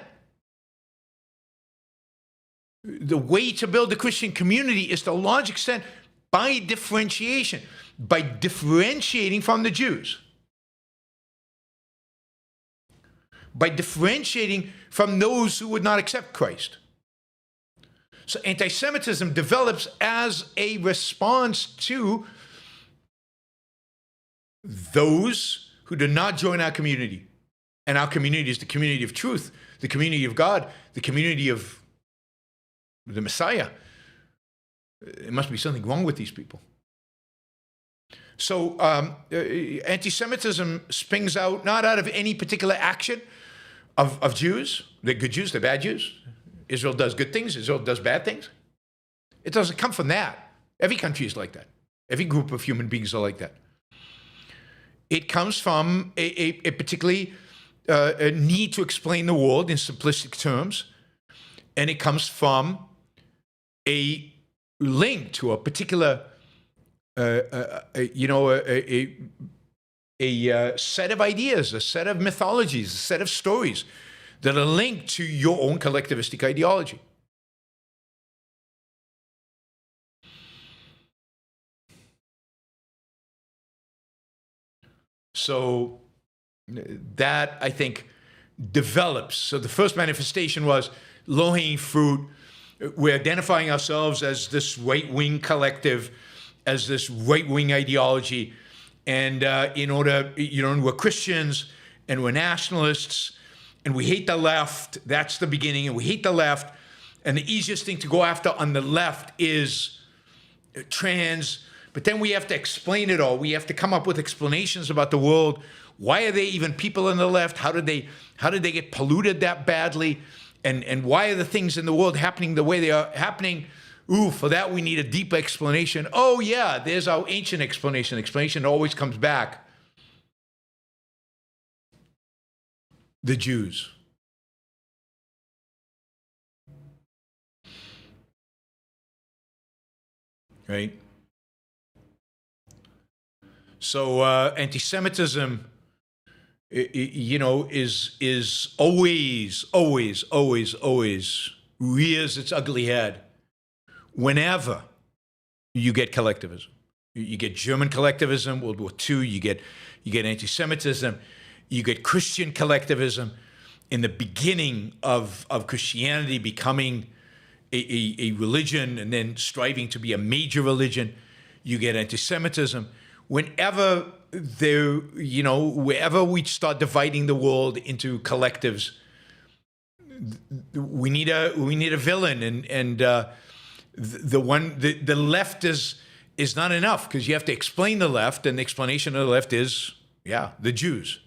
the way to build the Christian community is to a large extent by differentiation, by differentiating from the Jews, by differentiating from those who would not accept Christ. So anti-Semitism develops as a response to those who do not join our community. And our community is the community of truth, the community of God, the community of the Messiah. There must be something wrong with these people. So anti-Semitism springs out, not out of any particular action of Jews. They're good Jews, they're bad Jews. Israel does good things, Israel does bad things. It doesn't come from that. Every country is like that. Every group of human beings are like that. It comes from a particularly a need to explain the world in simplistic terms, and it comes from a link to a particular, a set of ideas, a set of mythologies, a set of stories that are linked to your own collectivistic ideology. So that, I think, develops. So the first manifestation was low-hanging fruit. We're identifying ourselves as this right-wing collective, as this right-wing ideology, And in order, and we're Christians and we're nationalists and we hate the left. That's the beginning. And we hate the left. And the easiest thing to go after on the left is trans. But then we have to explain it all. We have to come up with explanations about the world. Why are they even people on the left? How did they get polluted that badly? And why are the things in the world happening the way they are happening? Ooh, for that we need a deep explanation. Oh yeah, there's our ancient explanation. Explanation always comes back. The Jews. Right? So anti-Semitism, is always rears its ugly head whenever you get collectivism. You get German collectivism, World War II, you get anti-Semitism, you get Christian collectivism in the beginning of Christianity becoming a religion and then striving to be a major religion. You get anti-Semitism. Whenever wherever we start dividing the world into collectives, we need a villain, and the left is not enough, because you have to explain the left, and the explanation of the left is the Jews.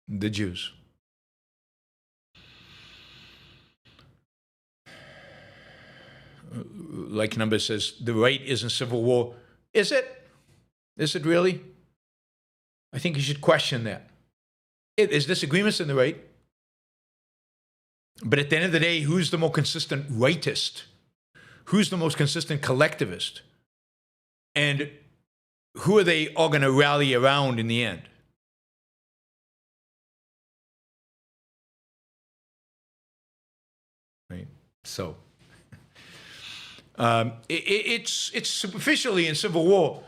The Jews. Like number says, the right is in civil war. Is it? Is it really? I think you should question that. There's disagreements in the right. But at the end of the day, who's the more consistent rightist? Who's the most consistent collectivist? And who are they all going to rally around in the end? Right? So it's superficially in civil war,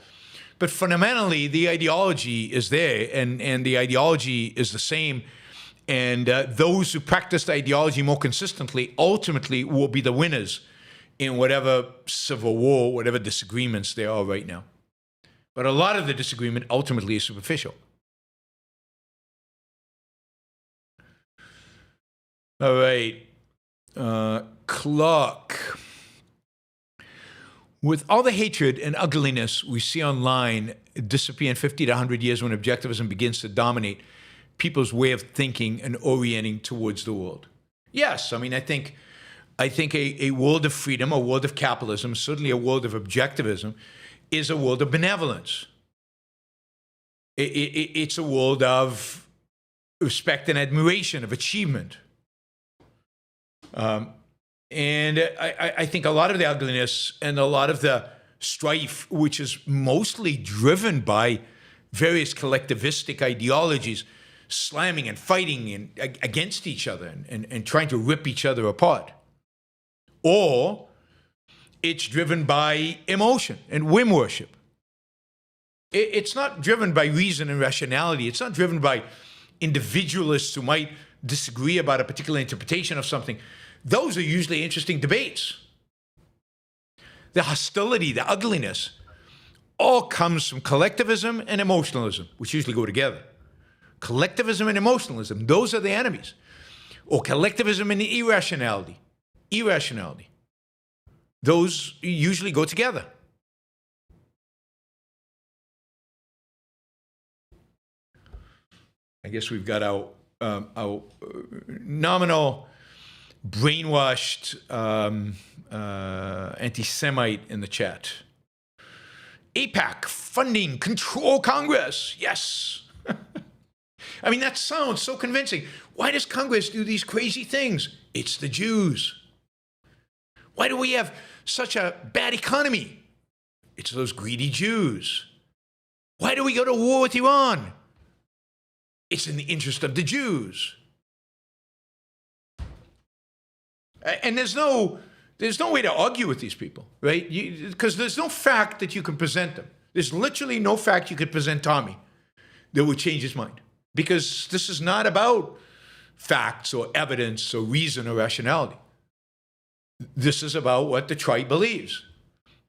but fundamentally the ideology is there, and the ideology is the same. And those who practice the ideology more consistently ultimately will be the winners in whatever civil war, whatever disagreements there are right now. But a lot of the disagreement ultimately is superficial. All right. Clark. With all the hatred and ugliness we see online disappear in 50 to 100 years when objectivism begins to dominate people's way of thinking and orienting towards the world. Yes, I mean, I think a world of freedom, a world of capitalism, certainly a world of objectivism, is a world of benevolence. It's a world of respect and admiration, of achievement. And I think a lot of the ugliness and a lot of the strife, which is mostly driven by various collectivistic ideologies, slamming and fighting against each other and trying to rip each other apart. Or it's driven by emotion and whim worship. It's not driven by reason and rationality. It's not driven by individualists who might disagree about a particular interpretation of something. Those are usually interesting debates. The hostility, the ugliness, all comes from collectivism and emotionalism, which usually go together. Collectivism and emotionalism, those are the enemies. Or collectivism and irrationality. Irrationality. Those usually go together. I guess we've got our nominal brainwashed anti-Semite in the chat. AIPAC funding control Congress. Yes. I mean, that sounds so convincing. Why does Congress do these crazy things? It's the Jews. Why do we have such a bad economy? It's those greedy Jews. Why do we go to war with Iran? It's in the interest of the Jews. And there's no way to argue with these people, right? Because there's no fact that you can present them. There's literally no fact you could present Tommy that would change his mind. Because this is not about facts or evidence or reason or rationality. This is about what the tribe believes.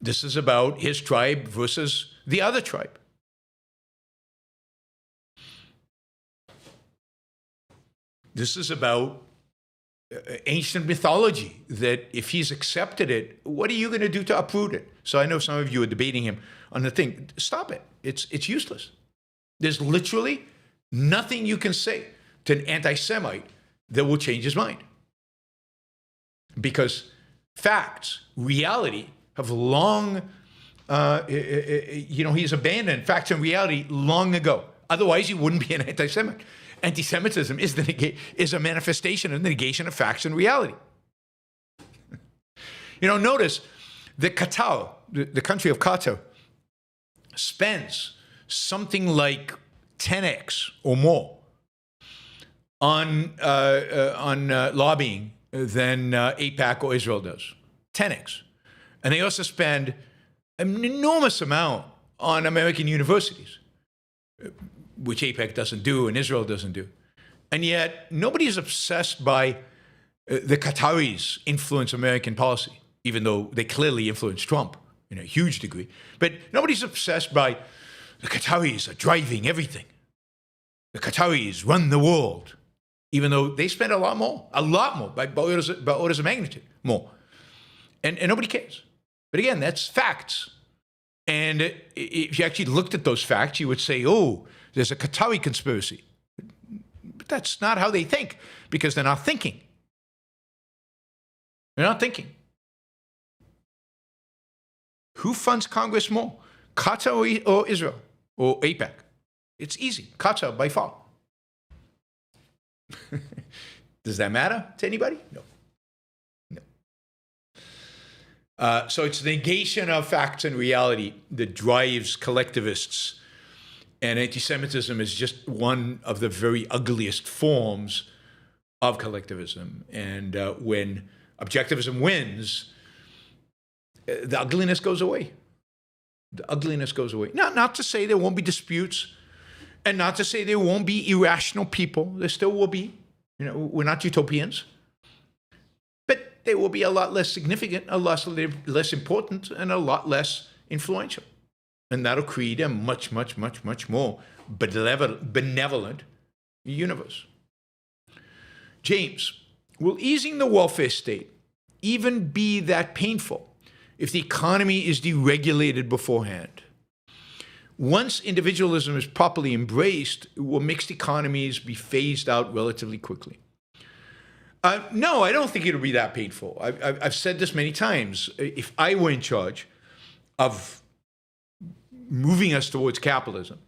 This is about his tribe versus the other tribe. This is about ancient mythology, that if he's accepted it, what are you going to do to uproot it? So I know some of you are debating him on the thing. Stop it. It's useless. There's literally nothing you can say to an anti-Semite that will change his mind. Because facts, reality, have long, he's abandoned facts and reality long ago. Otherwise, he wouldn't be an anti-Semite. Anti-Semitism is a manifestation and negation of facts and reality. Notice that Qatar, the country of Qatar, spends something like 10x or more on lobbying than AIPAC or Israel does. 10x. And they also spend an enormous amount on American universities, which AIPAC doesn't do and Israel doesn't do. And yet, nobody is obsessed by the Qataris influence American policy, even though they clearly influence Trump in a huge degree. But nobody's obsessed by the Qataris are driving everything. The Qataris run the world, even though they spend a lot more, by orders of magnitude more. And nobody cares. But again, that's facts. And if you actually looked at those facts, you would say, oh, there's a Qatari conspiracy. But that's not how they think, because they're not thinking. They're not thinking. Who funds Congress more, Qatar or Israel or AIPAC? It's easy. Qatar by far. Does that matter to anybody? No. So it's the negation of facts and reality that drives collectivists. And anti-Semitism is just one of the very ugliest forms of collectivism. And when Objectivism wins, the ugliness goes away. The ugliness goes away. Not to say there won't be disputes, and not to say there won't be irrational people. There still will be. We're not utopians. But they will be a lot less significant, a lot less important, and a lot less influential. And that'll create a much, much, much, much more benevolent universe. James, will easing the welfare state even be that painful if the economy is deregulated beforehand? Once individualism is properly embraced, will mixed economies be phased out relatively quickly? No, I don't think it'll be that painful. I've said this many times. If I were in charge of moving us towards capitalism,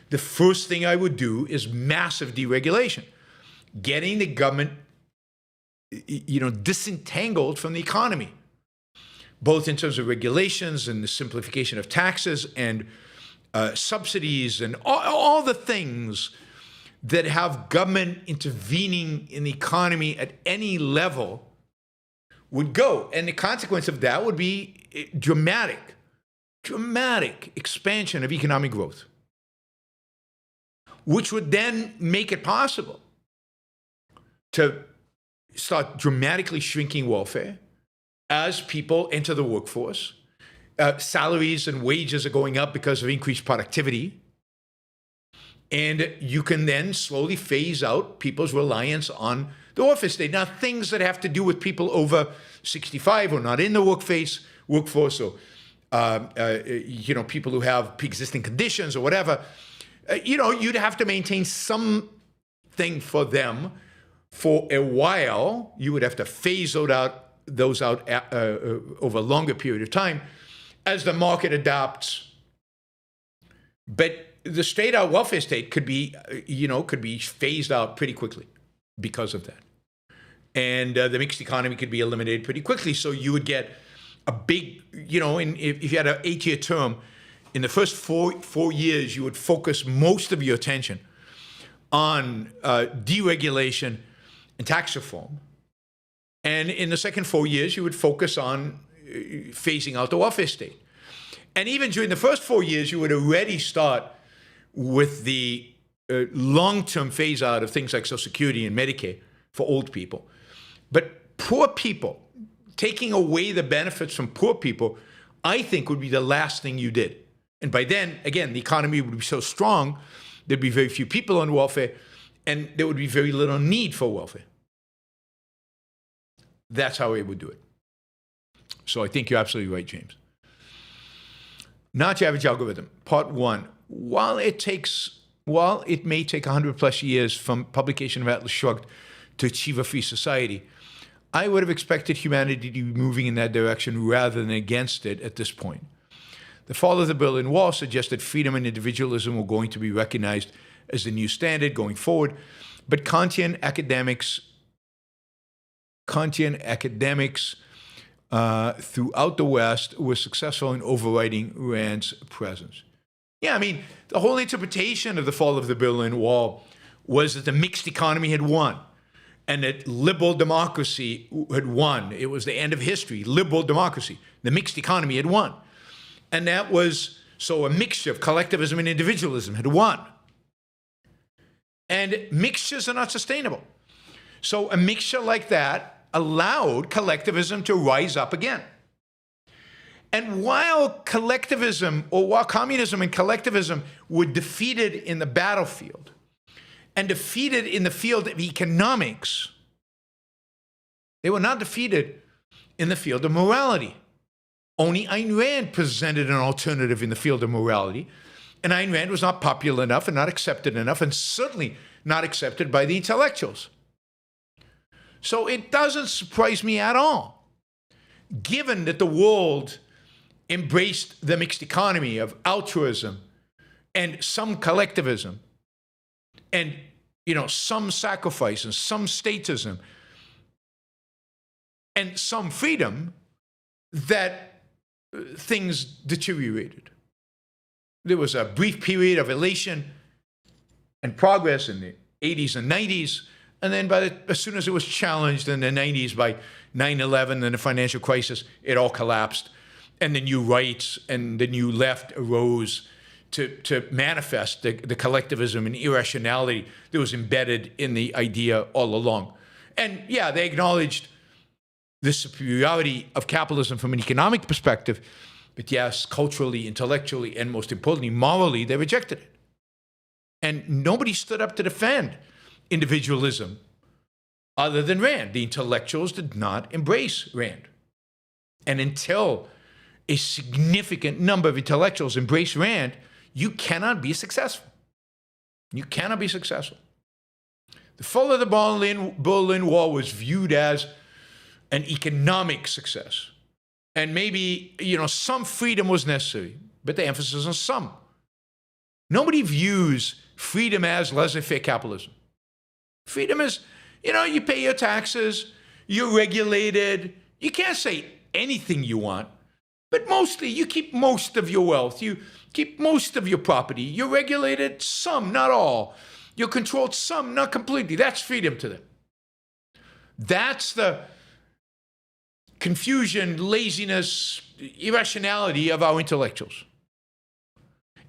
the first thing I would do is massive deregulation, getting the government, disentangled from the economy, both in terms of regulations and the simplification of taxes and subsidies and all the things that have government intervening in the economy at any level would go. And the consequence of that would be dramatic expansion of economic growth, which would then make it possible to start dramatically shrinking welfare as people enter the workforce. Salaries and wages are going up because of increased productivity. And you can then slowly phase out people's reliance on the welfare state. Now, things that have to do with people over 65 or not in the workforce, or people who have pre-existing conditions or whatever, you'd have to maintain something for them for a while. You would have to phase those out over a longer period of time as the market adapts. But the straight-out welfare state could be phased out pretty quickly because of that. And the mixed economy could be eliminated pretty quickly. So you would get a big, if you had an 8-year term, in the first four years, you would focus most of your attention on deregulation and tax reform. And in the second 4 years, you would focus on phasing out the welfare state. And even during the first 4 years, you would already start with the long-term phase out of things like Social Security and Medicare for old people. But poor people, taking away the benefits from poor people I think would be the last thing you did. And by then, again, the economy would be so strong, there'd be very few people on welfare, and there would be very little need for welfare. That's how it would do it. So I think you're absolutely right, James. Not your average algorithm. Part 1. While it may take 100 plus years from publication of Atlas Shrugged to achieve a free society, I would have expected humanity to be moving in that direction rather than against it at this point. The fall of the Berlin Wall suggested freedom and individualism were going to be recognized as the new standard going forward, but Kantian academics throughout the West were successful in overriding Rand's presence. Yeah, I mean, the whole interpretation of the fall of the Berlin Wall was that the mixed economy had won and that liberal democracy had won. It was the end of history, liberal democracy. The mixed economy had won. And that was, so a mixture of collectivism and individualism had won. And mixtures are not sustainable. So a mixture like that allowed collectivism to rise up again. And while collectivism, or while communism and collectivism were defeated in the battlefield and defeated in the field of economics, they were not defeated in the field of morality. Only Ayn Rand presented an alternative in the field of morality, and Ayn Rand was not popular enough and not accepted enough, and certainly not accepted by the intellectuals. So it doesn't surprise me at all, given that the world embraced the mixed economy of altruism and some collectivism and, some sacrifice and some statism and some freedom, that things deteriorated. There was a brief period of elation and progress in the 80s and 90s, and then as soon as it was challenged in the 90s by 9/11 and the financial crisis, it all collapsed. And the new rights and the new left arose to manifest the collectivism and irrationality that was embedded in the idea all along. And yeah, they acknowledged the superiority of capitalism from an economic perspective, but yes, culturally, intellectually, and most importantly, morally, they rejected it. And nobody stood up to defend individualism other than Rand. The intellectuals did not embrace Rand. And until a significant number of intellectuals embrace Rand, you cannot be successful. You cannot be successful. The fall of the Berlin Wall was viewed as an economic success. And maybe, some freedom was necessary, but the emphasis on some. Nobody views freedom as laissez-faire capitalism. Freedom is, you pay your taxes, you're regulated, you can't say anything you want, but mostly you keep most of your wealth, you keep most of your property, you're regulated some, not all. You're controlled some, not completely. That's freedom to them. That's the confusion, laziness, irrationality of our intellectuals.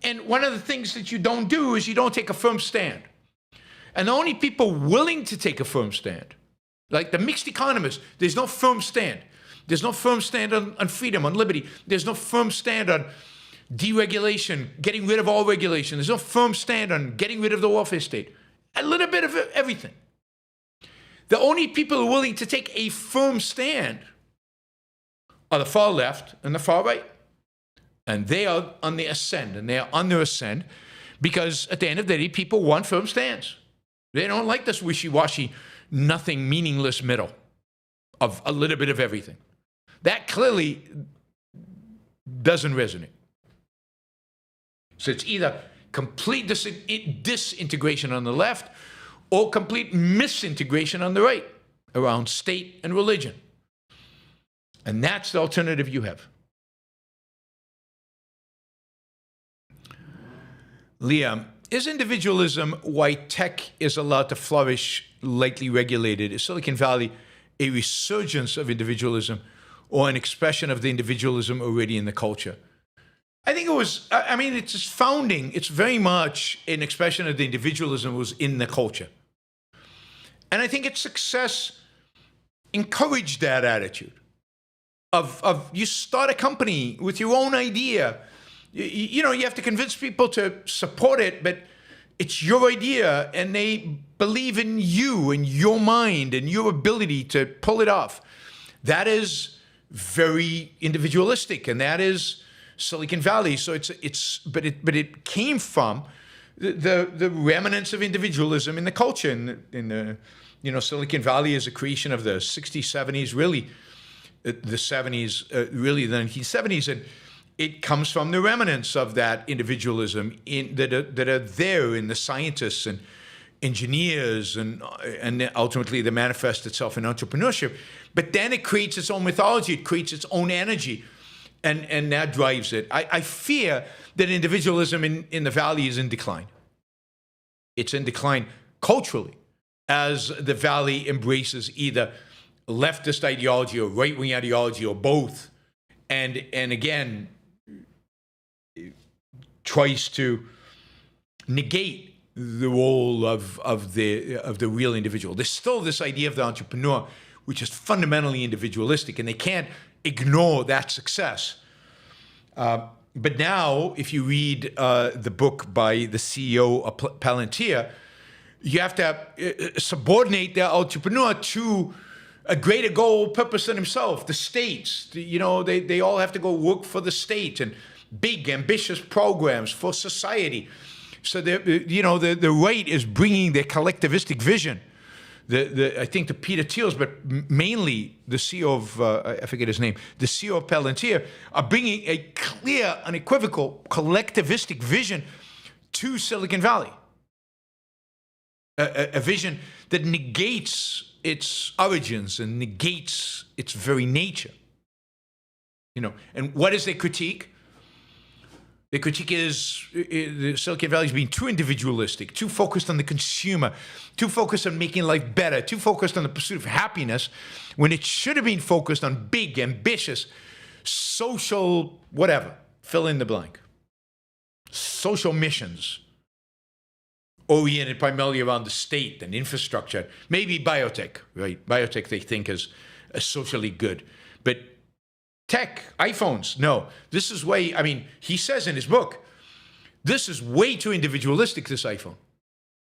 And one of the things that you don't do is you don't take a firm stand. And the only people willing to take a firm stand, like the mixed economists, there's no firm stand. There's no firm stand on freedom, on liberty. There's no firm stand on deregulation, getting rid of all regulation. There's no firm stand on getting rid of the welfare state. A little bit of everything. The only people who are willing to take a firm stand are the far left and the far right. And they are on the ascend, and they are on their ascend because at the end of the day, people want firm stands. They don't like this wishy-washy, nothing, meaningless middle of a little bit of everything. That clearly doesn't resonate. So it's either complete disintegration on the left or complete misintegration on the right around state and religion. And that's the alternative you have. Liam, is individualism why tech is allowed to flourish lightly regulated? Is Silicon Valley a resurgence of individualism or an expression of the individualism already in the culture? I think it was, it's its founding. It's very much an expression of the individualism was in the culture. And I think its success encouraged that attitude of you start a company with your own idea. You know, you have to convince people to support it, but it's your idea, and they believe in you and your mind and your ability to pull it off. That is very individualistic, and that is Silicon Valley. So but it came from the remnants of individualism in the culture. In the you know, Silicon Valley is a creation of the 60s, 70s, really the 70s, really the 1970s, and it comes from the remnants of that individualism that are there in the scientists and engineers, and ultimately that manifests itself in entrepreneurship. But then it creates its own mythology, it creates its own energy, and that drives it. I fear that individualism in the Valley is in decline. It's in decline culturally as the Valley embraces either leftist ideology or right-wing ideology or both, and again tries to negate the role of the real individual. There's still this idea of the entrepreneur, which is fundamentally individualistic, and they can't ignore that success. But now, if you read the book by the CEO of Palantir, you have to subordinate the entrepreneur to a greater goal, purpose than himself. The states, you know, they all have to go work for the state, and big, ambitious programs for society. So the right is bringing their collectivistic vision. I think the Peter Thiel's, but mainly the CEO of I forget his name, the CEO of Palantir, are bringing a clear, unequivocal collectivistic vision to Silicon Valley. A vision that negates its origins and negates its very nature. You know, and what is their critique? The critique is the Silicon Valley is being too individualistic, too focused on the consumer, too focused on making life better, too focused on the pursuit of happiness, when it should have been focused on big, ambitious, social, whatever, fill in the blank, social missions, oriented primarily around the state and infrastructure, maybe biotech, right? Biotech they think is socially good, but tech, iPhones, no. This is way, I mean, he says in his book, this is way too individualistic, this iPhone.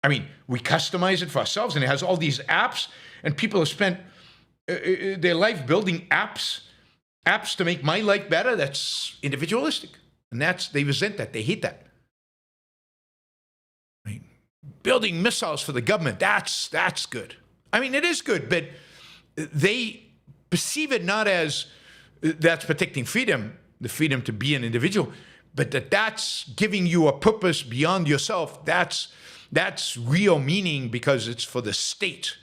I mean, we customize it for ourselves, and it has all these apps, and people have spent their life building apps to make my life better. That's individualistic. And they resent that. They hate that. I mean, building missiles for the government, that's good. I mean, it is good, but they perceive it not as that's protecting freedom, the freedom to be an individual, but that's giving you a purpose beyond yourself. That's real meaning because it's for the state,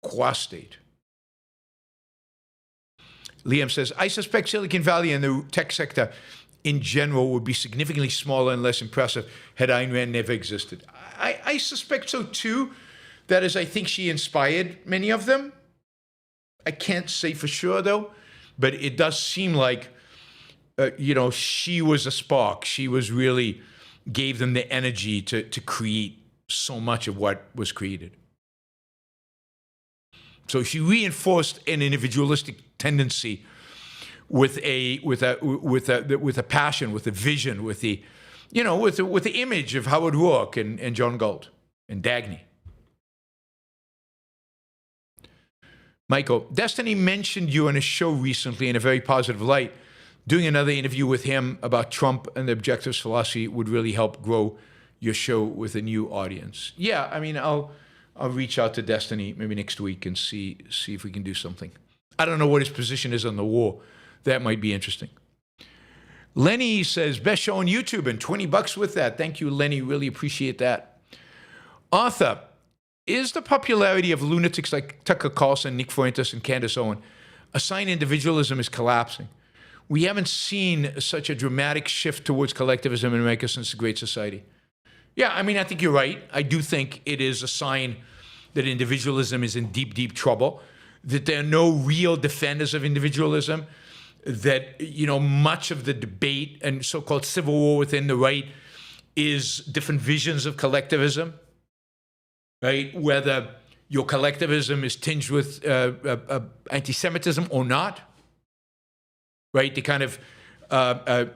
qua-state. Liam says, I suspect Silicon Valley and the tech sector in general would be significantly smaller and less impressive had Ayn Rand never existed. I suspect so too. That is, I think she inspired many of them. I can't say for sure though. But it does seem like, she was a spark. She was really gave them the energy to create so much of what was created. So she reinforced an individualistic tendency with a passion, with a vision, with the image of Howard Roark and John Galt and Dagny. Michael, Destiny mentioned you on a show recently in a very positive light. Doing another interview with him about Trump and the Objectivist philosophy would really help grow your show with a new audience. Yeah, I mean, I'll reach out to Destiny maybe next week and see if we can do something. I don't know what his position is on the war. That might be interesting. Lenny says, best show on YouTube and $20 with that. Thank you, Lenny. Really appreciate that. Arthur, is the popularity of lunatics like Tucker Carlson, Nick Fuentes, and Candace Owen a sign individualism is collapsing? We haven't seen such a dramatic shift towards collectivism in America since the Great Society. Yeah, I mean, I think you're right. I do think it is a sign that individualism is in deep, deep trouble, that there are no real defenders of individualism, that, much of the debate and so-called civil war within the right is different visions of collectivism. Right? Whether your collectivism is tinged with anti-Semitism or not, right? The kind of, I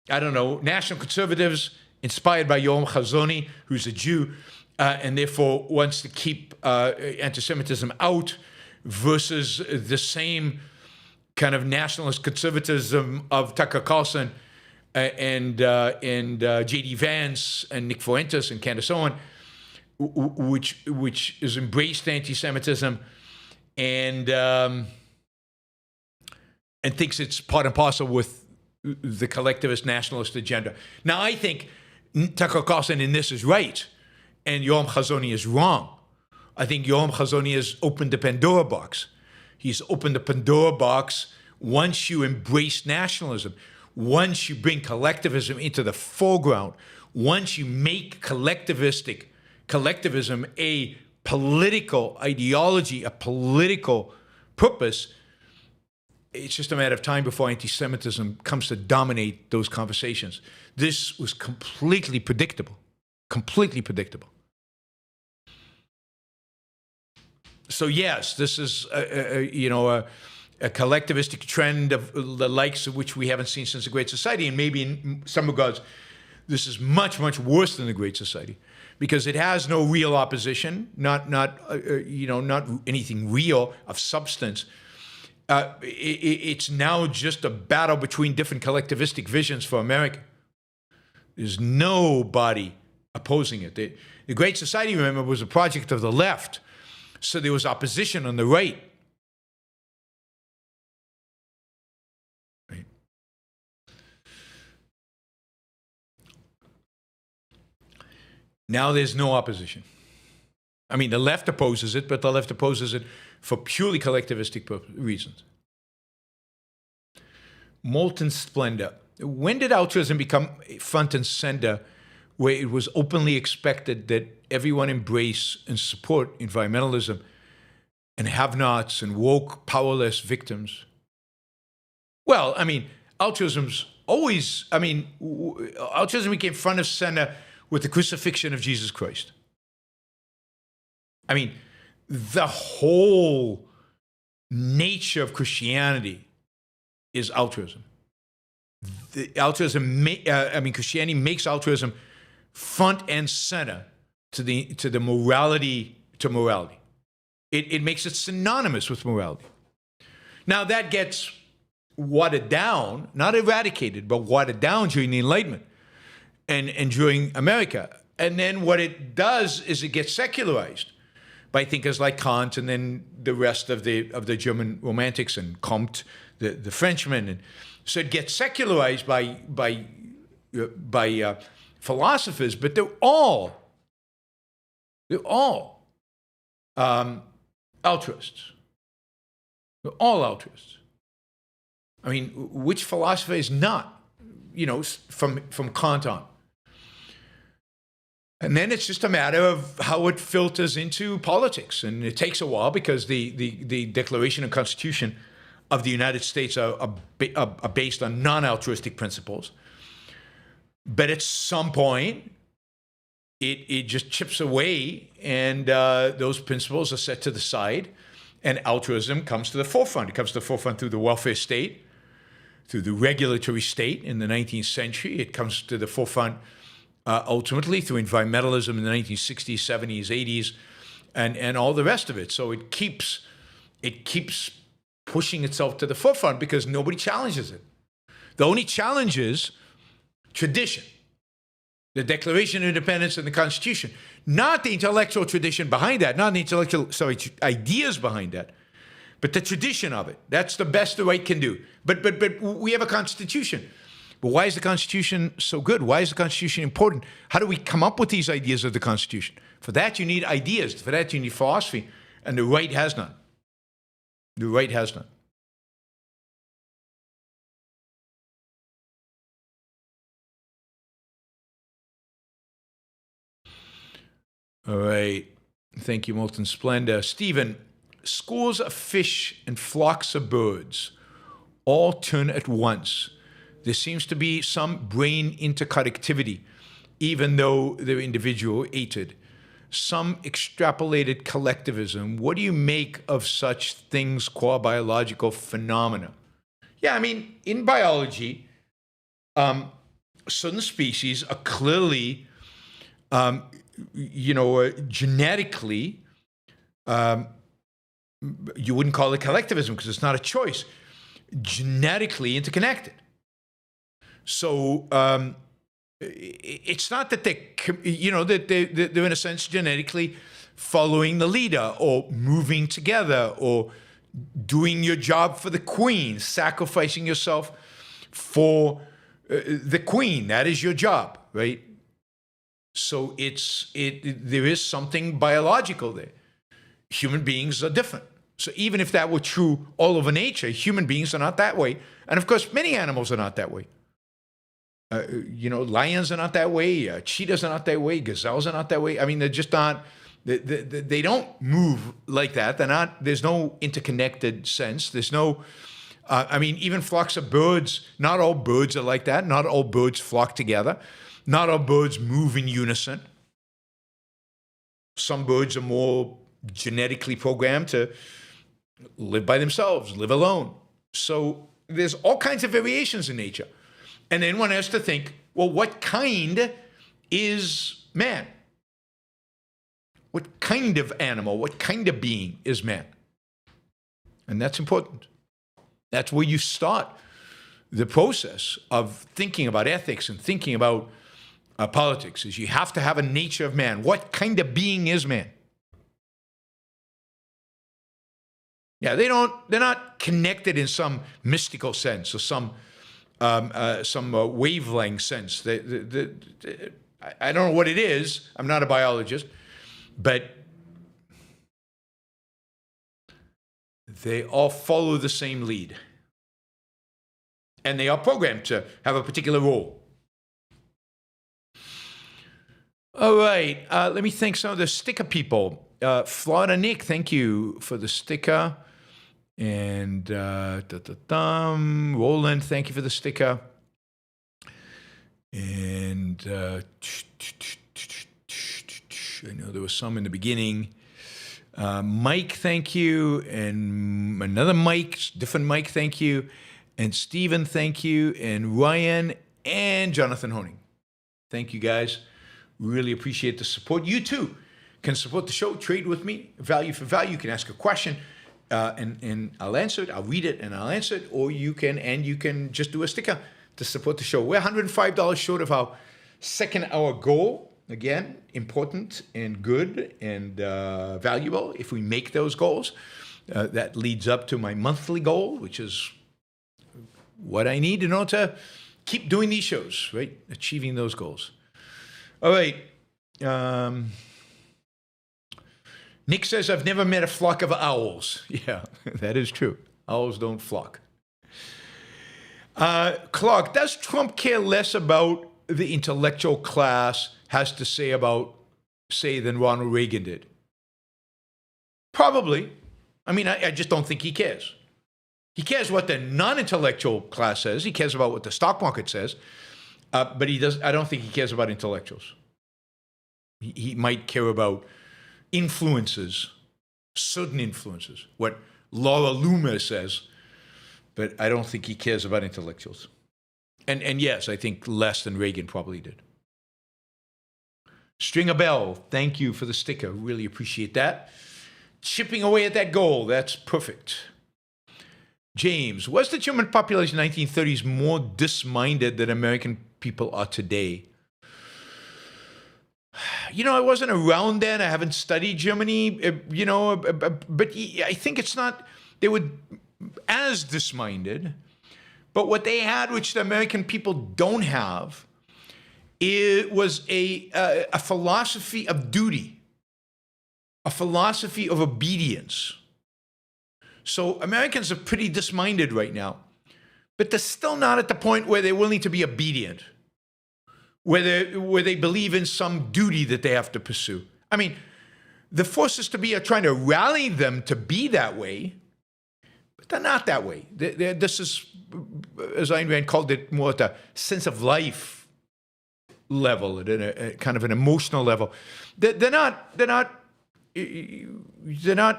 don't know, national conservatives inspired by Yoram Hazony, who's a Jew, and therefore wants to keep anti-Semitism out, versus the same kind of nationalist conservatism of Tucker Carlson and J.D. Vance and Nick Fuentes and Candace Owen, which has embraced anti-Semitism and thinks it's part and parcel with the collectivist nationalist agenda. Now, I think Tucker Carlson in this is right, and Yoram Hazony is wrong. I think Yoram Hazony has opened the Pandora box. He's opened the Pandora box once you embrace nationalism, once you bring collectivism into the foreground, once you make collectivism a political ideology, a political purpose. It's just a matter of time before anti-Semitism comes to dominate those conversations. This was completely predictable, completely predictable. So yes, this is a collectivistic trend of the likes of which we haven't seen since the Great Society, and maybe in some regards, this is much, much worse than the Great Society, because it has no real opposition, not anything real of substance. It's now just a battle between different collectivistic visions for America. There's nobody opposing it. The Great Society, remember, was a project of the left, so there was opposition on the right. Now there's no opposition. I mean, the left opposes it, but the left opposes it for purely collectivistic reasons. Molten splendor. When did altruism become front and center, where it was openly expected that everyone embrace and support environmentalism and have-nots and woke, powerless victims? Well, I mean, altruism became front of center with the crucifixion of Jesus Christ. I mean, the whole nature of Christianity is altruism. Christianity makes altruism front and center to the morality. It makes it synonymous with morality. Now that gets watered down, not eradicated, but watered down during the Enlightenment and during America. And then what it does is it gets secularized by thinkers like Kant and then the rest of the German Romantics and Comte, the Frenchman. And so it gets secularized by philosophers, but they're all altruists. They're all altruists. I mean, which philosopher is not? From Kant on. And then it's just a matter of how it filters into politics. And it takes a while because the Declaration and Constitution of the United States are based on non-altruistic principles. But at some point, it just chips away, and those principles are set to the side, and altruism comes to the forefront. It comes to the forefront through the welfare state, through the regulatory state in the 19th century. It comes to the forefront ultimately through environmentalism in the 1960s, 70s, 80s, and all the rest of it. So it keeps pushing itself to the forefront because nobody challenges it. The only challenge is tradition, the Declaration of Independence and the Constitution, not the intellectual tradition behind that, not the ideas behind that, but the tradition of it. That's the best the right can do. But we have a Constitution. But why is the Constitution so good? Why is the Constitution important? How do we come up with these ideas of the Constitution? For that, you need ideas. For that, you need philosophy. And the right has none. The right has none. All right. Thank you, Molten Splendor. Stephen, schools of fish and flocks of birds all turn at once. There seems to be some brain interconnectivity, even though they're individuated. Some extrapolated collectivism. What do you make of such things called biological phenomena? Yeah, I mean, in biology, certain species are clearly, genetically, you wouldn't call it collectivism because it's not a choice, genetically interconnected. So it's not that they're in a sense genetically following the leader or moving together or doing your job for the queen, sacrificing yourself for the queen. That is your job, right? So there is something biological there. Human beings are different. So even if that were true all over nature, human beings are not that way. And of course, many animals are not that way. Lions are not that way. Cheetahs are not that way. Gazelles are not that way. I mean, they're just not. They don't move like that. They're not. There's no interconnected sense. There's no. Even flocks of birds. Not all birds are like that. Not all birds flock together. Not all birds move in unison. Some birds are more genetically programmed to live by themselves, live alone. So there's all kinds of variations in nature. And then one has to think, well, what kind is man? What kind of animal, what kind of being is man? And that's important. That's where you start the process of thinking about ethics and thinking about politics, is you have to have a nature of man. What kind of being is man? Yeah, they're not connected in some mystical sense or some wavelength sense. I don't know what it is. I'm not a biologist, but they all follow the same lead. And they are programmed to have a particular role. All right, let me thank some of the sticker people. Florida Nick, thank you for the sticker. And Roland, thank you for the sticker. And I know there was some in the beginning. Mike, thank you. And another Mike, different Mike, thank you. And Stephen, thank you. And Ryan and Jonathan Honing. Thank you, guys. Really appreciate the support. You, too, can support the show. Trade with me. Value for value. You can ask a question. And I'll answer it. I'll read it and I'll answer it. Or you can just do a sticker to support the show. We're $105 short of our second hour goal. Again, important and good and valuable if we make those goals. That leads up to my monthly goal, which is what I need in order to keep doing these shows, right? Achieving those goals. All right. Nick says, I've never met a flock of owls. Yeah, that is true. Owls don't flock. Clark, does Trump care less about the intellectual class has to say than Ronald Reagan did? Probably. I mean, I just don't think he cares. He cares what the non-intellectual class says. He cares about what the stock market says. But I don't think he cares about intellectuals. He might care about influences, certain influences, what Laura Loomer says, but I don't think he cares about intellectuals. And yes, I think less than Reagan probably did. Stringer Bell, thank you for the sticker. Really appreciate that. Chipping away at that goal, that's perfect. James, was the German population in the 1930s more disminded than American people are today? I wasn't around then. I haven't studied Germany, but I think it's not, they were as disminded. But what they had, which the American people don't have, it was a philosophy of duty, a philosophy of obedience. So Americans are pretty disminded right now, but they're still not at the point where they're willing to be obedient, where they believe in some duty that they have to pursue. I mean, the forces to be are trying to rally them to be that way, but they're not that way. This is, as Ayn Rand called it, more at a sense of life level, at a kind of an emotional level. They're not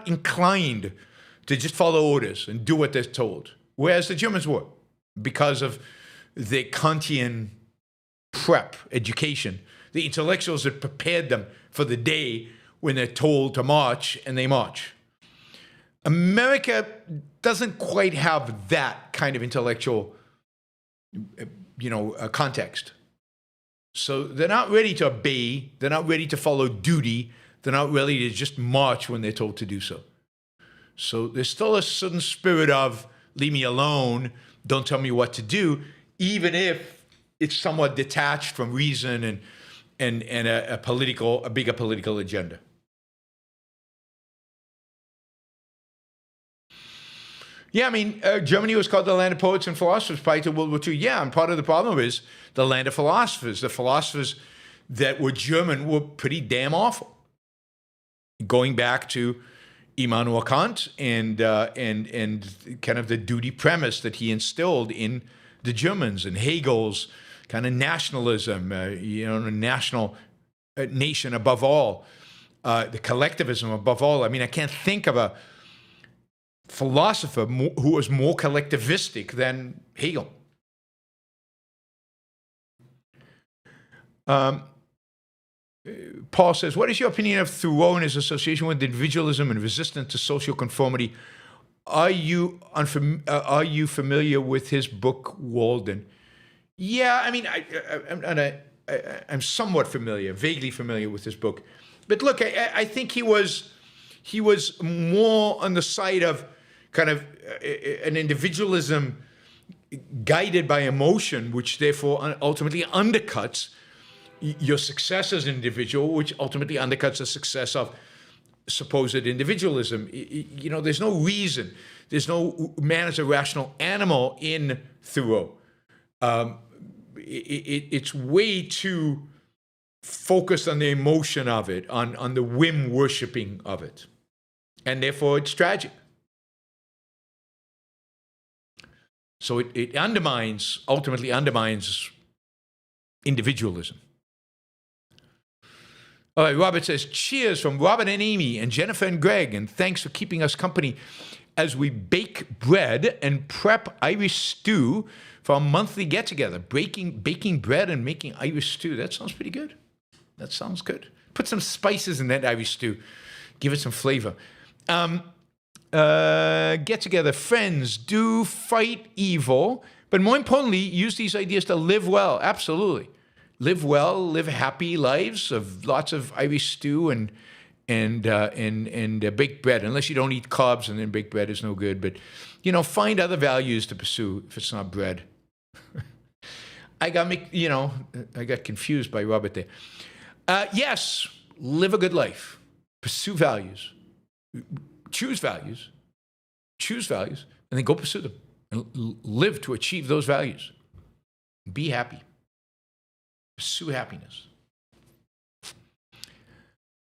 inclined to just follow orders and do what they're told. whereas the Germans were, because of the Kantian prep education, the intellectuals that prepared them for the day when they're told to march, and they march. America doesn't quite have that kind of intellectual, context. So they're not ready to obey. They're not ready to follow duty. They're not ready to just march when they're told to do so. So there's still a certain spirit of leave me alone, don't tell me what to do, even if it's somewhat detached from reason and a bigger political agenda. Yeah, I mean, Germany was called the land of poets and philosophers prior to World War II. Yeah, and part of the problem is the land of philosophers. The philosophers that were German were pretty damn awful. Going back to Immanuel Kant and kind of the duty premise that he instilled in the Germans, and Hegel's kind of nationalism, the national nation above all, the collectivism above all. I mean, I can't think of a philosopher who was more collectivistic than Hegel. Paul says, what is your opinion of Thoreau and his association with individualism and resistance to social conformity? Are you familiar with his book, Walden? Yeah, I mean, I'm somewhat familiar, vaguely familiar with his book. But look, I think he was more on the side of kind of an individualism guided by emotion, which therefore ultimately undercuts your success as an individual, which ultimately undercuts the success of supposed individualism. There's no reason. There's no man as a rational animal in Thoreau. It's way too focused on the emotion of it, on the whim worshipping of it. And therefore it's tragic. So it ultimately undermines individualism. All right, Robert says, cheers from Robert and Amy and Jennifer and Greg, and thanks for keeping us company as we bake bread and prep Irish stew for our monthly get-together. Baking bread and making Irish stew. That sounds pretty good. That sounds good. Put some spices in that Irish stew. Give it some flavor. Get together, friends, do fight evil, but more importantly, use these ideas to live well. Absolutely. Live well, live happy lives of lots of Irish stew and baked bread, unless you don't eat carbs, and then baked bread is no good. But, find other values to pursue if it's not bread. I got confused by Robert there. Yes, live a good life. Pursue values. Choose values, and then go pursue them and live to achieve those values. Be happy. Pursue happiness.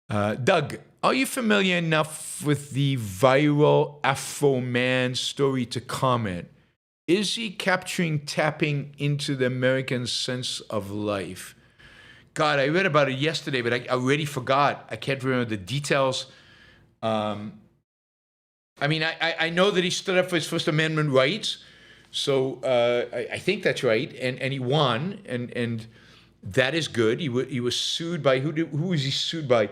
Doug, are you familiar enough with the viral Afro Man story to comment? Is he tapping into the American sense of life? God, I read about it yesterday, but I already forgot. I can't remember the details. I know that he stood up for his First Amendment rights, so I think that's right, and he won, and that is good. He was sued by who was he sued by?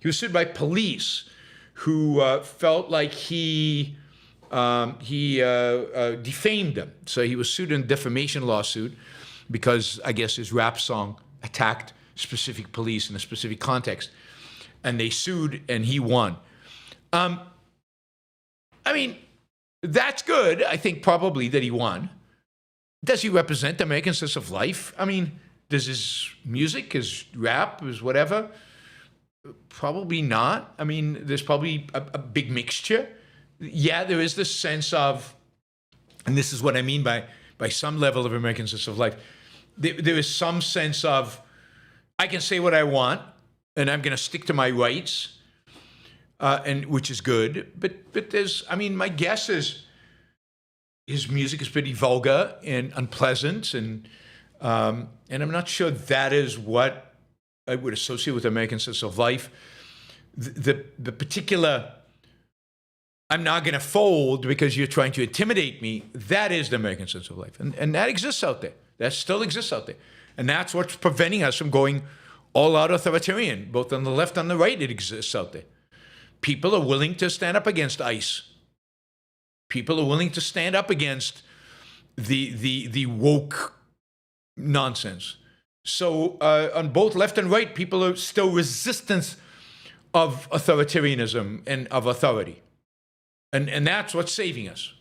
He was sued by police who felt like he defamed them. So he was sued in a defamation lawsuit because I guess his rap song attacked specific police in a specific context, and they sued, and he won. That's good. I think probably that he won. Does he represent the American sense of life? Does his music, his rap, his whatever? Probably not. There's probably a big mixture. Yeah, there is this sense of, and this is what I mean by some level of American sense of life. There is some sense of, I can say what I want, and I'm going to stick to my rights. And which is good, but there's, my guess is his music is pretty vulgar and unpleasant, and I'm not sure that is what I would associate with American sense of life. The particular I'm not going to fold because you're trying to intimidate me. That is the American sense of life. And that exists out there. That still exists out there. And that's what's preventing us from going all out authoritarian. Both on the left and the right, it exists out there. People are willing to stand up against ICE. People are willing to stand up against the woke nonsense. So on both left and right, people are still resistant of authoritarianism and of authority. And that's what's saving us.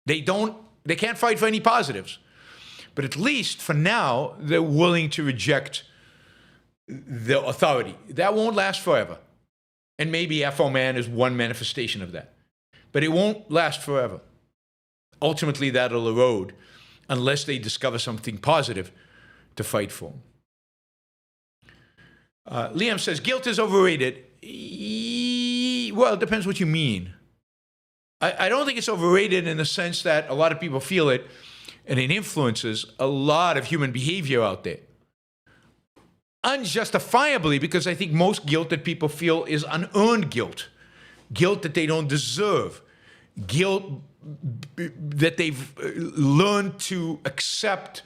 They can't fight for any positives. But at least for now, they're willing to reject the authority. That won't last forever. And maybe Afro Man is one manifestation of that. But it won't last forever. Ultimately, that'll erode unless they discover something positive to fight for. Liam says, guilt is overrated. Well, it depends what you mean. I don't think it's overrated in the sense that a lot of people feel it, and it influences a lot of human behavior out there. Unjustifiably, because I think most guilt that people feel is unearned guilt. Guilt that they don't deserve. Guilt that they've learned to accept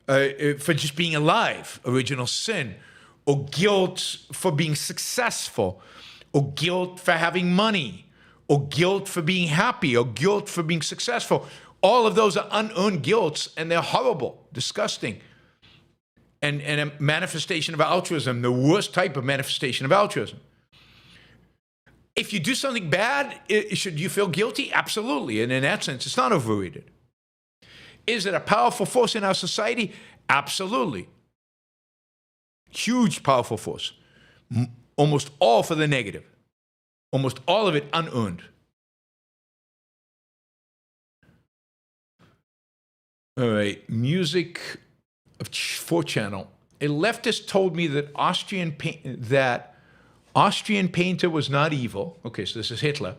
for just being alive, original sin. Or guilt for being successful. Or guilt for having money. Or guilt for being happy, or guilt for being successful. All of those are unearned guilts, and they're horrible, disgusting. And a manifestation of altruism, the worst type of manifestation of altruism. If you do something bad, should you feel guilty? Absolutely. And in that sense, it's not overrated. Is it a powerful force in our society? Absolutely. Huge, powerful force. Almost all for the negative. Almost all of it unearned. All right, music of 4Channel. A leftist told me that Austrian painter was not evil. Okay, so this is Hitler,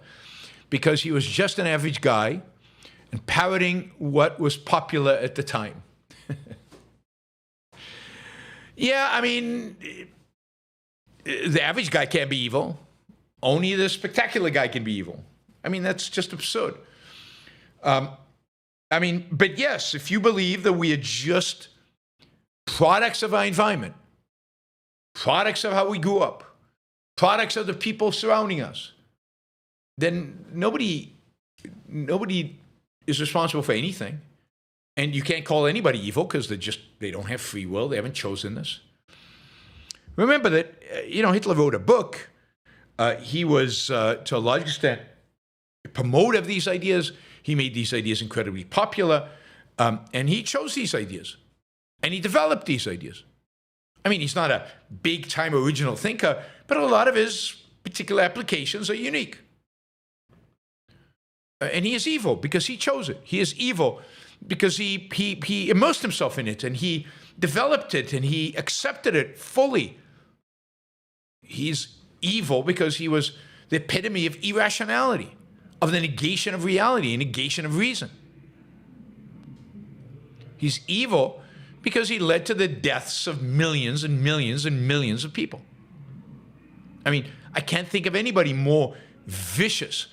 because he was just an average guy and parroting what was popular at the time. Yeah, I mean, the average guy can't be evil. Only the spectacular guy can be evil. I mean, that's just absurd. But yes, if you believe that we are just products of our environment, products of how we grew up, products of the people surrounding us, then nobody is responsible for anything. And you can't call anybody evil because they don't have free will. They haven't chosen this. Remember that, Hitler wrote a book. He was, to a large extent, a promoter of these ideas. He made these ideas incredibly popular, and he chose these ideas, and he developed these ideas. I mean, he's not a big-time original thinker, but a lot of his particular applications are unique. And he is evil because he chose it. He is evil because he immersed himself in it, and he developed it, and he accepted it fully. He's evil because he was the epitome of irrationality, of the negation of reality, a negation of reason. He's evil because he led to the deaths of millions and millions and millions of people. I mean, I can't think of anybody more vicious,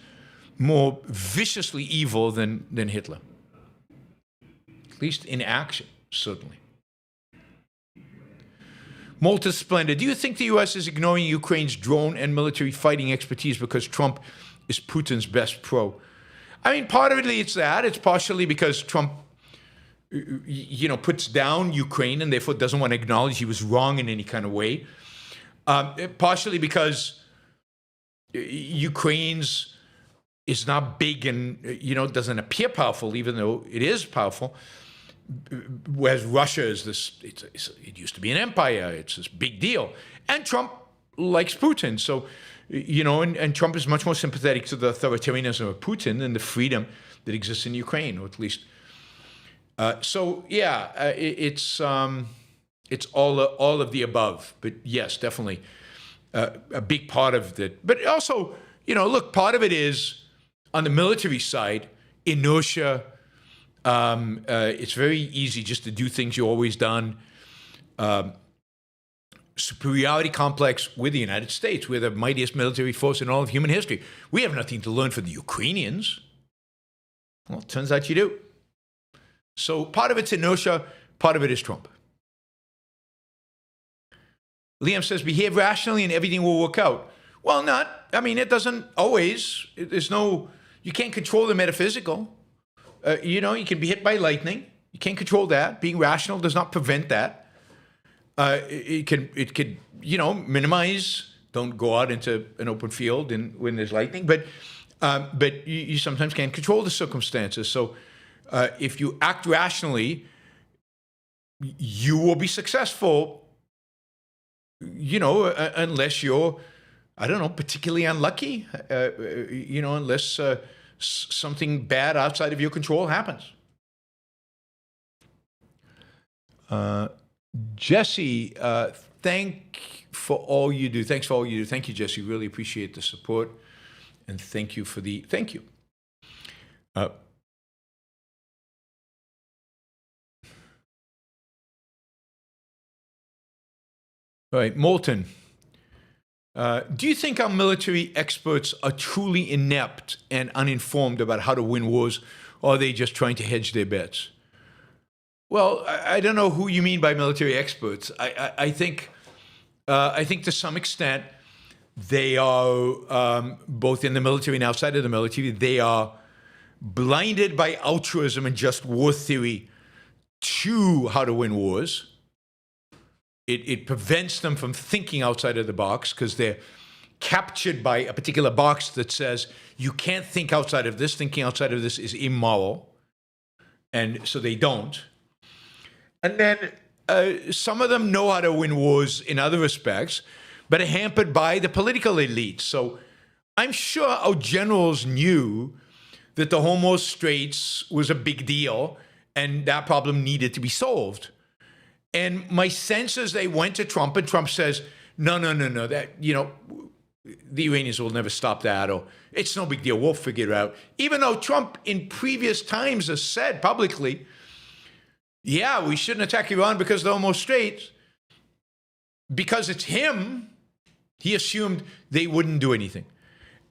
more viciously evil than Hitler. At least in action, certainly. Malta Splendid, do you think the U.S. is ignoring Ukraine's drone and military fighting expertise because Trump is Putin's best pro? I mean, part of it is that. It's partially because Trump, puts down Ukraine and therefore doesn't want to acknowledge he was wrong in any kind of way. Partially because Ukraine's is not big and, doesn't appear powerful, even though it is powerful. Whereas Russia is this, it used to be an empire. It's this big deal. And Trump likes Putin. So, and Trump is much more sympathetic to the authoritarianism of Putin than the freedom that exists in Ukraine, or at least. It's all of the above. But yes, definitely a big part of it. But also, part of it is on the military side, inertia. It's very easy just to do things you've always done. superiority complex with the United States. We're the mightiest military force in all of human history. We have nothing to learn from the Ukrainians. Well, it turns out you do. So part of it's inertia, part of it is Trump. Liam says, behave rationally and everything will work out. Well, it doesn't always. You can't control the metaphysical. You can be hit by lightning. You can't control that. Being rational does not prevent that. It could minimize. Don't go out into an open field when there's lightning. But you sometimes can't control the circumstances. So if you act rationally, you will be successful. Unless you're, particularly unlucky. Unless something bad outside of your control happens. Jesse, thanks for all you do. Thank you, Jesse. Really appreciate the support. And thank you. All right, Moulton. Do you think our military experts are truly inept and uninformed about how to win wars, or are they just trying to hedge their bets? Well, I don't know who you mean by military experts. I think to some extent they are, both in the military and outside of the military, they are blinded by altruism and just war theory to how to win wars. It prevents them from thinking outside of the box because they're captured by a particular box that says you can't think outside of this. Thinking outside of this is immoral. And so they don't. And then some of them know how to win wars in other respects, but are hampered by the political elite. So I'm sure our generals knew that the Hormuz Straits was a big deal and that problem needed to be solved. And my sense is they went to Trump and Trump says, no, that, the Iranians will never stop that, or it's no big deal, we'll figure it out. Even though Trump in previous times has said publicly, yeah, we shouldn't attack Iran because they're almost Straits. Because it's him, he assumed they wouldn't do anything.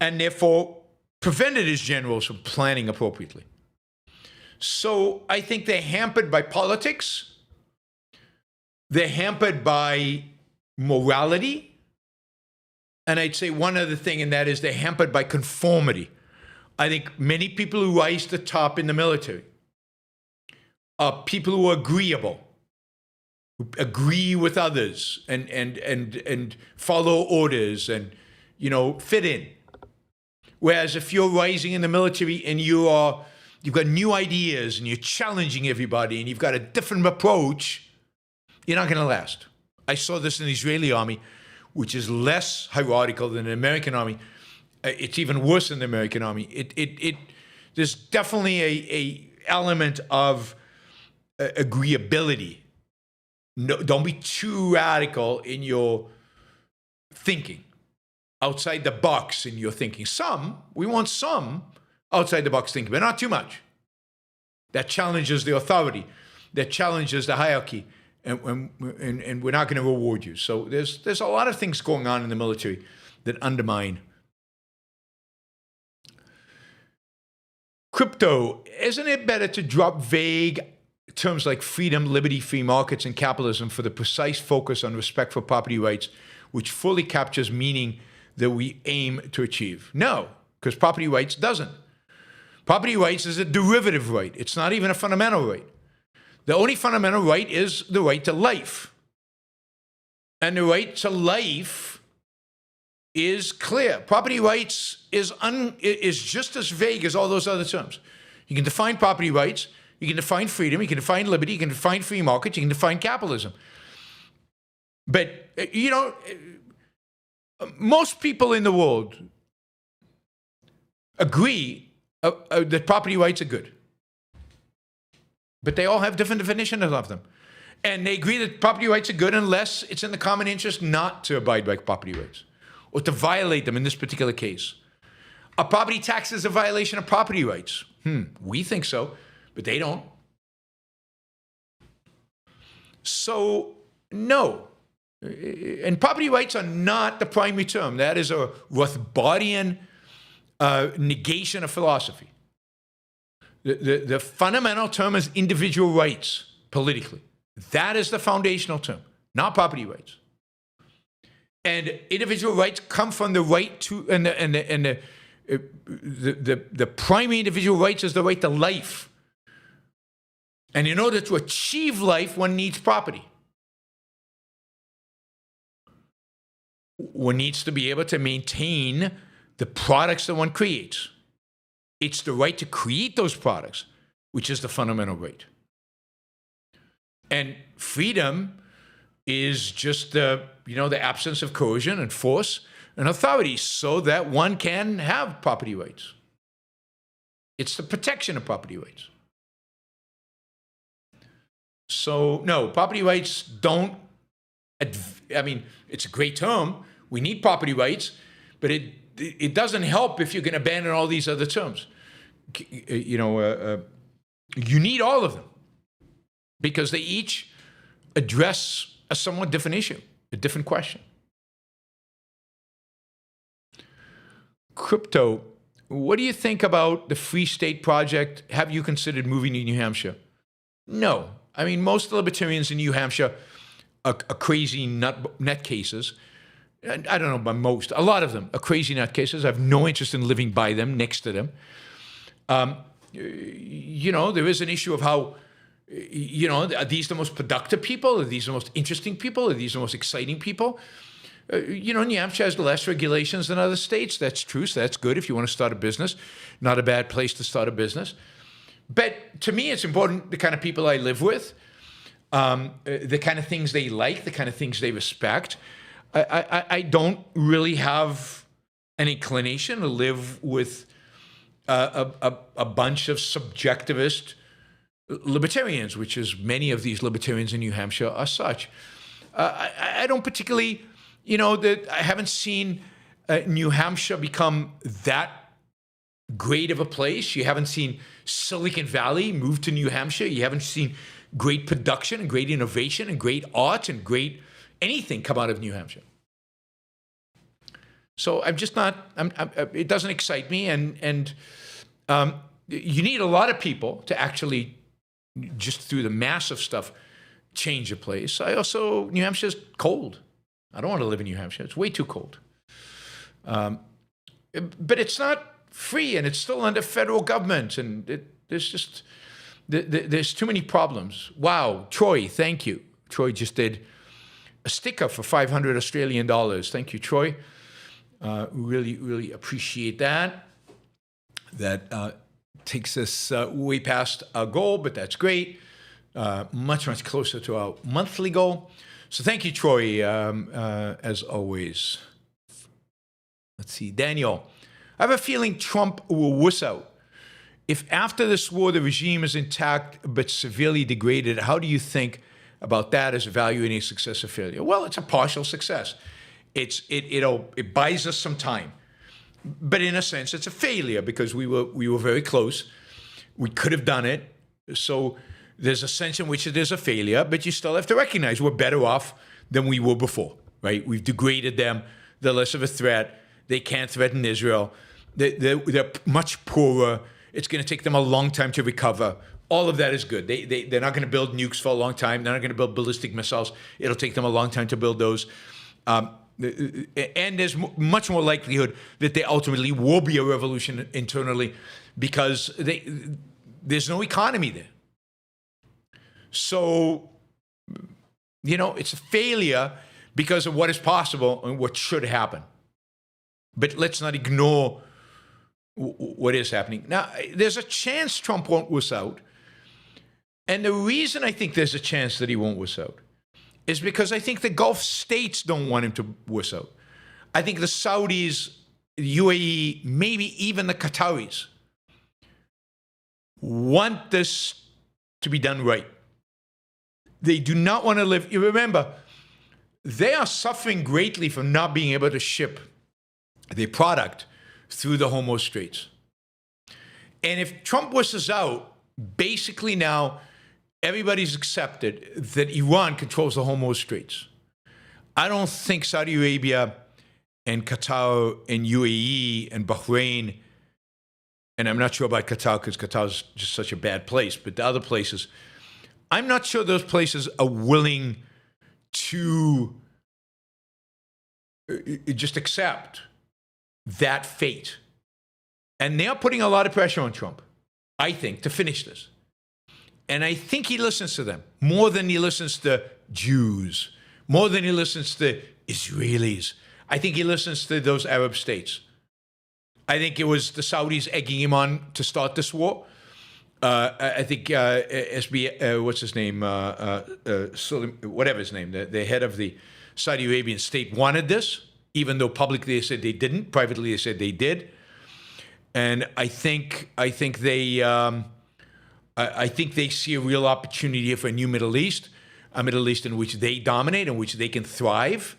And therefore prevented his generals from planning appropriately. So I think they're hampered by politics. They're hampered by morality. And I'd say one other thing, and that is they're hampered by conformity. I think many people who rise to the top in the military are people who are agreeable, who agree with others and follow orders and, fit in. Whereas if you're rising in the military and you've got new ideas and you're challenging everybody and you've got a different approach, you're not going to last. I saw this in the Israeli army, which is less hierarchical than the American army. It's even worse than the American army. There's definitely a element of agreeability. No, don't be too radical in your thinking, outside the box in your thinking. We want some outside the box thinking, but not too much. That challenges the authority, that challenges the hierarchy. And we're not going to reward you. So there's a lot of things going on in the military that undermine. Crypto, isn't it better to drop vague terms like freedom, liberty, free markets, and capitalism for the precise focus on respect for property rights, which fully captures meaning that we aim to achieve? No, because property rights doesn't. Property rights is a derivative right. It's not even a fundamental right. The only fundamental right is the right to life. And the right to life is clear. Property rights is just as vague as all those other terms. You can define property rights, you can define freedom, you can define liberty, you can define free markets, you can define capitalism. But, most people in the world agree that property rights are good. But they all have different definitions of them. And they agree that property rights are good unless it's in the common interest not to abide by property rights or to violate them in this particular case. Are property taxes a violation of property rights? We think so, but they don't. So, no. And property rights are not the primary term. That is a Rothbardian negation of philosophy. The fundamental term is individual rights politically. That is the foundational term, not property rights. And individual rights come from the right to, the primary individual rights is the right to life. And in order to achieve life, one needs property. One needs to be able to maintain the products that one creates. It's the right to create those products, which is the fundamental right. And freedom is just the absence of coercion and force and authority so that one can have property rights. It's the protection of property rights. So, no, property rights don't, it's a great term. We need property rights, but it doesn't help if you can abandon all these other terms. You need all of them because they each address a somewhat different issue, a different question. Crypto, what do you think about the Free State Project? Have you considered moving to New Hampshire? No. Most libertarians in New Hampshire are crazy nutcases. I don't know about most. A lot of them are crazy nutcases. I have no interest in living by them, next to them. There is an issue of how, are these the most productive people? Are these the most interesting people? Are these the most exciting people? New Hampshire has less regulations than other states. That's true, so that's good if you want to start a business. Not a bad place to start a business. But to me, it's important the kind of people I live with, the kind of things they like, the kind of things they respect. I don't really have an inclination to live with a bunch of subjectivist libertarians, which is many of these libertarians in New Hampshire are such. I don't particularly, I haven't seen New Hampshire become that great of a place. You haven't seen Silicon Valley move to New Hampshire. You haven't seen great production and great innovation and great art and great anything come out of New Hampshire. So I'm just not, it doesn't excite me. And you need a lot of people to actually, just through the massive stuff, change a place. New Hampshire's cold. I don't want to live in New Hampshire. It's way too cold. But it's not free, and it's still under federal government, and there's too many problems. Wow, Troy, thank you. Troy just did a sticker for 500 Australian dollars. Thank you, Troy. Really, really appreciate that. That takes us way past our goal, but that's great. Much, much closer to our monthly goal. So thank you, Troy, as always. Let's see, Daniel. I have a feeling Trump will wuss out. If after this war the regime is intact but severely degraded, how do you think about that as evaluating a success or failure? Well, it's a partial success. It buys us some time, but in a sense, it's a failure because we were very close. We could have done it. So there's a sense in which it is a failure, but you still have to recognize we're better off than we were before, right? We've degraded them. They're less of a threat. They can't threaten Israel. They're much poorer. It's going to take them a long time to recover. All of that is good. They're not going to build nukes for a long time. They're not going to build ballistic missiles. It'll take them a long time to build those. And there's much more likelihood that there ultimately will be a revolution internally because there's no economy there. So, it's a failure because of what is possible and what should happen. But let's not ignore what is happening. Now, there's a chance Trump won't wuss out. And the reason I think there's a chance that he won't wuss out is because I think the Gulf states don't want him to wuss out. I think the Saudis, the UAE, maybe even the Qataris want this to be done right. They do not want to live. You remember, they are suffering greatly from not being able to ship their product through the Hormuz Straits. And if Trump wusses out, basically now everybody's accepted that Iran controls the Hormuz Straits. I don't think Saudi Arabia and Qatar and UAE and Bahrain, and I'm not sure about Qatar because Qatar is just such a bad place, but the other places, I'm not sure those places are willing to just accept that fate. And they're putting a lot of pressure on Trump, I think, to finish this. And I think he listens to them more than he listens to Jews, more than he listens to Israelis. I think he listens to those Arab states. I think it was the Saudis egging him on to start this war. I think what's his name? Whatever his name, the head of the Saudi Arabian state wanted this, even though publicly they said they didn't. Privately they said they did. And I think they see a real opportunity for a new Middle East, a Middle East in which they dominate, in which they can thrive.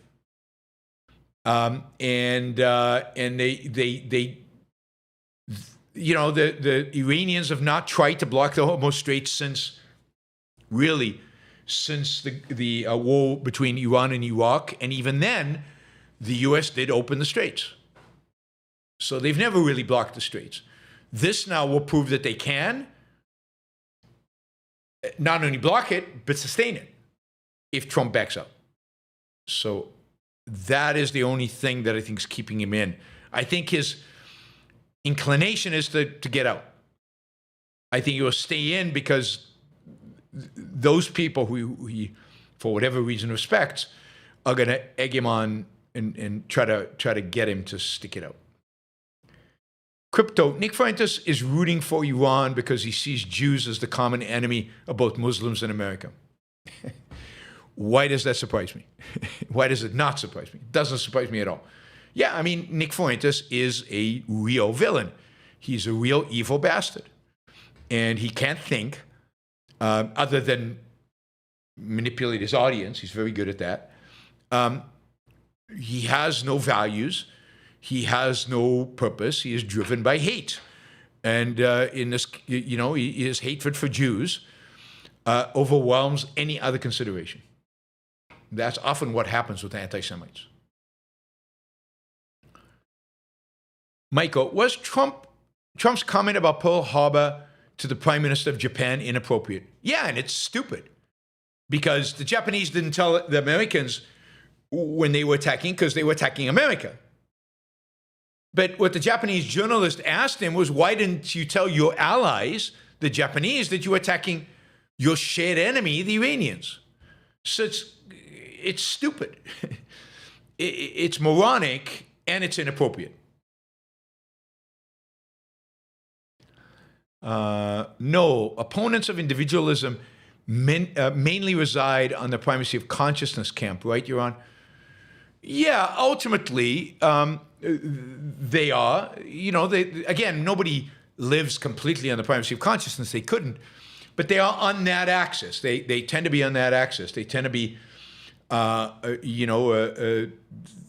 And they you know, the Iranians have not tried to block the Hormuz Strait since the war between Iran and Iraq, and even then, the U.S. did open the straits. So they've never really blocked the straits. This now will prove that they can not only block it, but sustain it if Trump backs up. So that is the only thing that I think is keeping him in. I think his inclination is to get out. I think he will stay in because those people who he, for whatever reason, respects are going to egg him on and try to get him to stick it out. Crypto, Nick Fuentes is rooting for Iran because he sees Jews as the common enemy of both Muslims and America. Why does that surprise me? Why does it not surprise me? It doesn't surprise me at all. Yeah, I mean, Nick Fuentes is a real villain. He's a real evil bastard. And he can't think other than manipulate his audience. He's very good at that. He has no values. He has no purpose. He is driven by hate. And in this, you know, his hatred for Jews overwhelms any other consideration. That's often what happens with anti-Semites. Michael, was Trump's comment about Pearl Harbor to the Prime Minister of Japan inappropriate? Yeah, and it's stupid. Because the Japanese didn't tell the Americans when they were attacking, because they were attacking America. But what the Japanese journalist asked him was, why didn't you tell your allies, the Japanese, that you were attacking your shared enemy, the Iranians? So it's stupid. It's moronic, and it's inappropriate. No, opponents of individualism mainly reside on the primacy of consciousness camp, right, Yaron? Yeah, ultimately, they are. You know, again, nobody lives completely on the primacy of consciousness. They couldn't. But they are on that axis. They tend to be on that axis. They tend to be,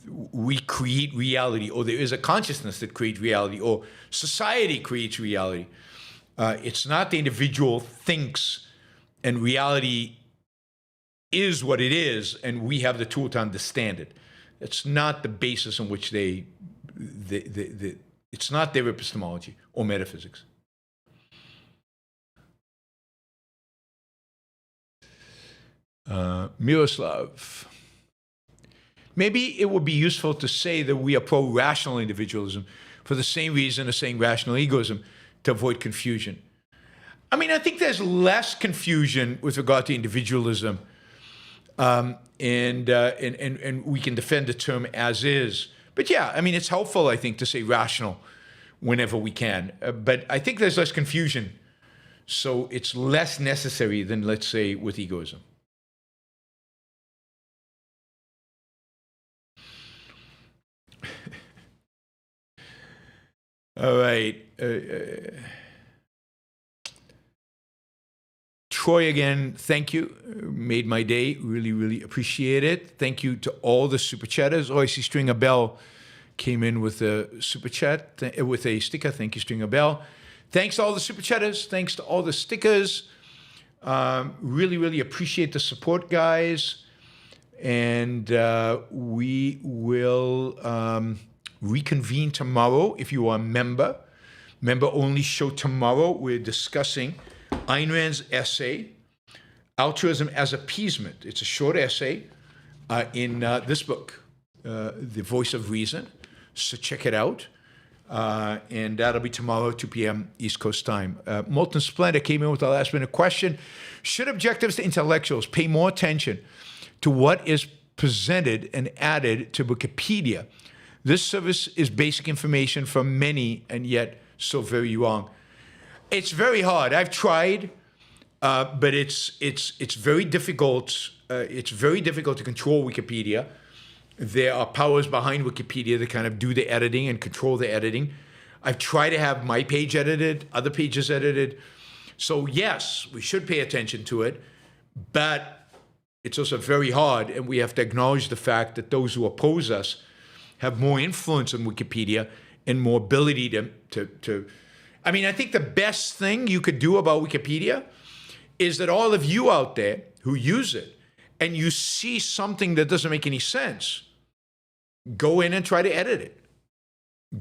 we create reality, or there is a consciousness that creates reality, or society creates reality. It's not the individual thinks, and reality is what it is, and we have the tool to understand it. It's not the basis on which it's not their epistemology or metaphysics. Miroslav, maybe it would be useful to say that we are pro-rational individualism for the same reason as saying rational egoism, to avoid confusion. I mean, I think there's less confusion with regard to individualism, and we can defend the term as is. But yeah, I mean, it's helpful, I think, to say rational whenever we can. But I think there's less confusion, so it's less necessary than, let's say, with egoism. All right. Troy, again, thank you. Made my day. Really, really appreciate it. Thank you to all the super chatters. Oh, I see Stringer Bell came in with a super chat, with a sticker. Thank you, Stringer Bell. Thanks to all the super chatters. Thanks to all the stickers. Really, really appreciate the support, guys. And we will reconvene tomorrow if you are a member. Member-only show tomorrow. We're discussing Ayn Rand's essay, Altruism as Appeasement. It's a short essay in this book, The Voice of Reason. So check it out. And that'll be tomorrow, 2 p.m. East Coast time. Molten Splendor came in with a last-minute question. Should objectivist intellectuals pay more attention to what is presented and added to Wikipedia? This service is basic information for many, and yet so very wrong. It's very hard. I've tried, but it's very difficult. It's very difficult to control Wikipedia. There are powers behind Wikipedia that kind of do the editing and control the editing. I've tried to have my page edited, other pages edited. So yes, we should pay attention to it, but it's also very hard, and we have to acknowledge the fact that those who oppose us have more influence on Wikipedia and more ability to. I mean, I think the best thing you could do about Wikipedia is that all of you out there who use it and you see something that doesn't make any sense, go in and try to edit it.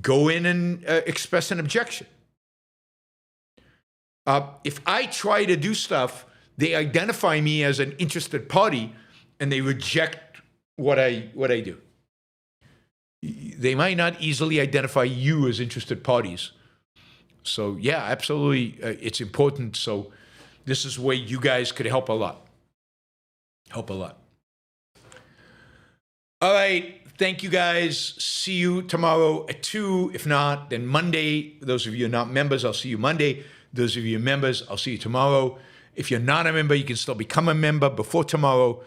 Go in and express an objection. If I try to do stuff, they identify me as an interested party and they reject what I do. They might not easily identify you as interested parties. So yeah, absolutely, it's important. So this is where you guys could help a lot. Help a lot. All right, thank you guys. See you tomorrow at 2. If not, then Monday. Those of you who are not members, I'll see you Monday. Those of you who are members, I'll see you tomorrow. If you're not a member, you can still become a member before tomorrow.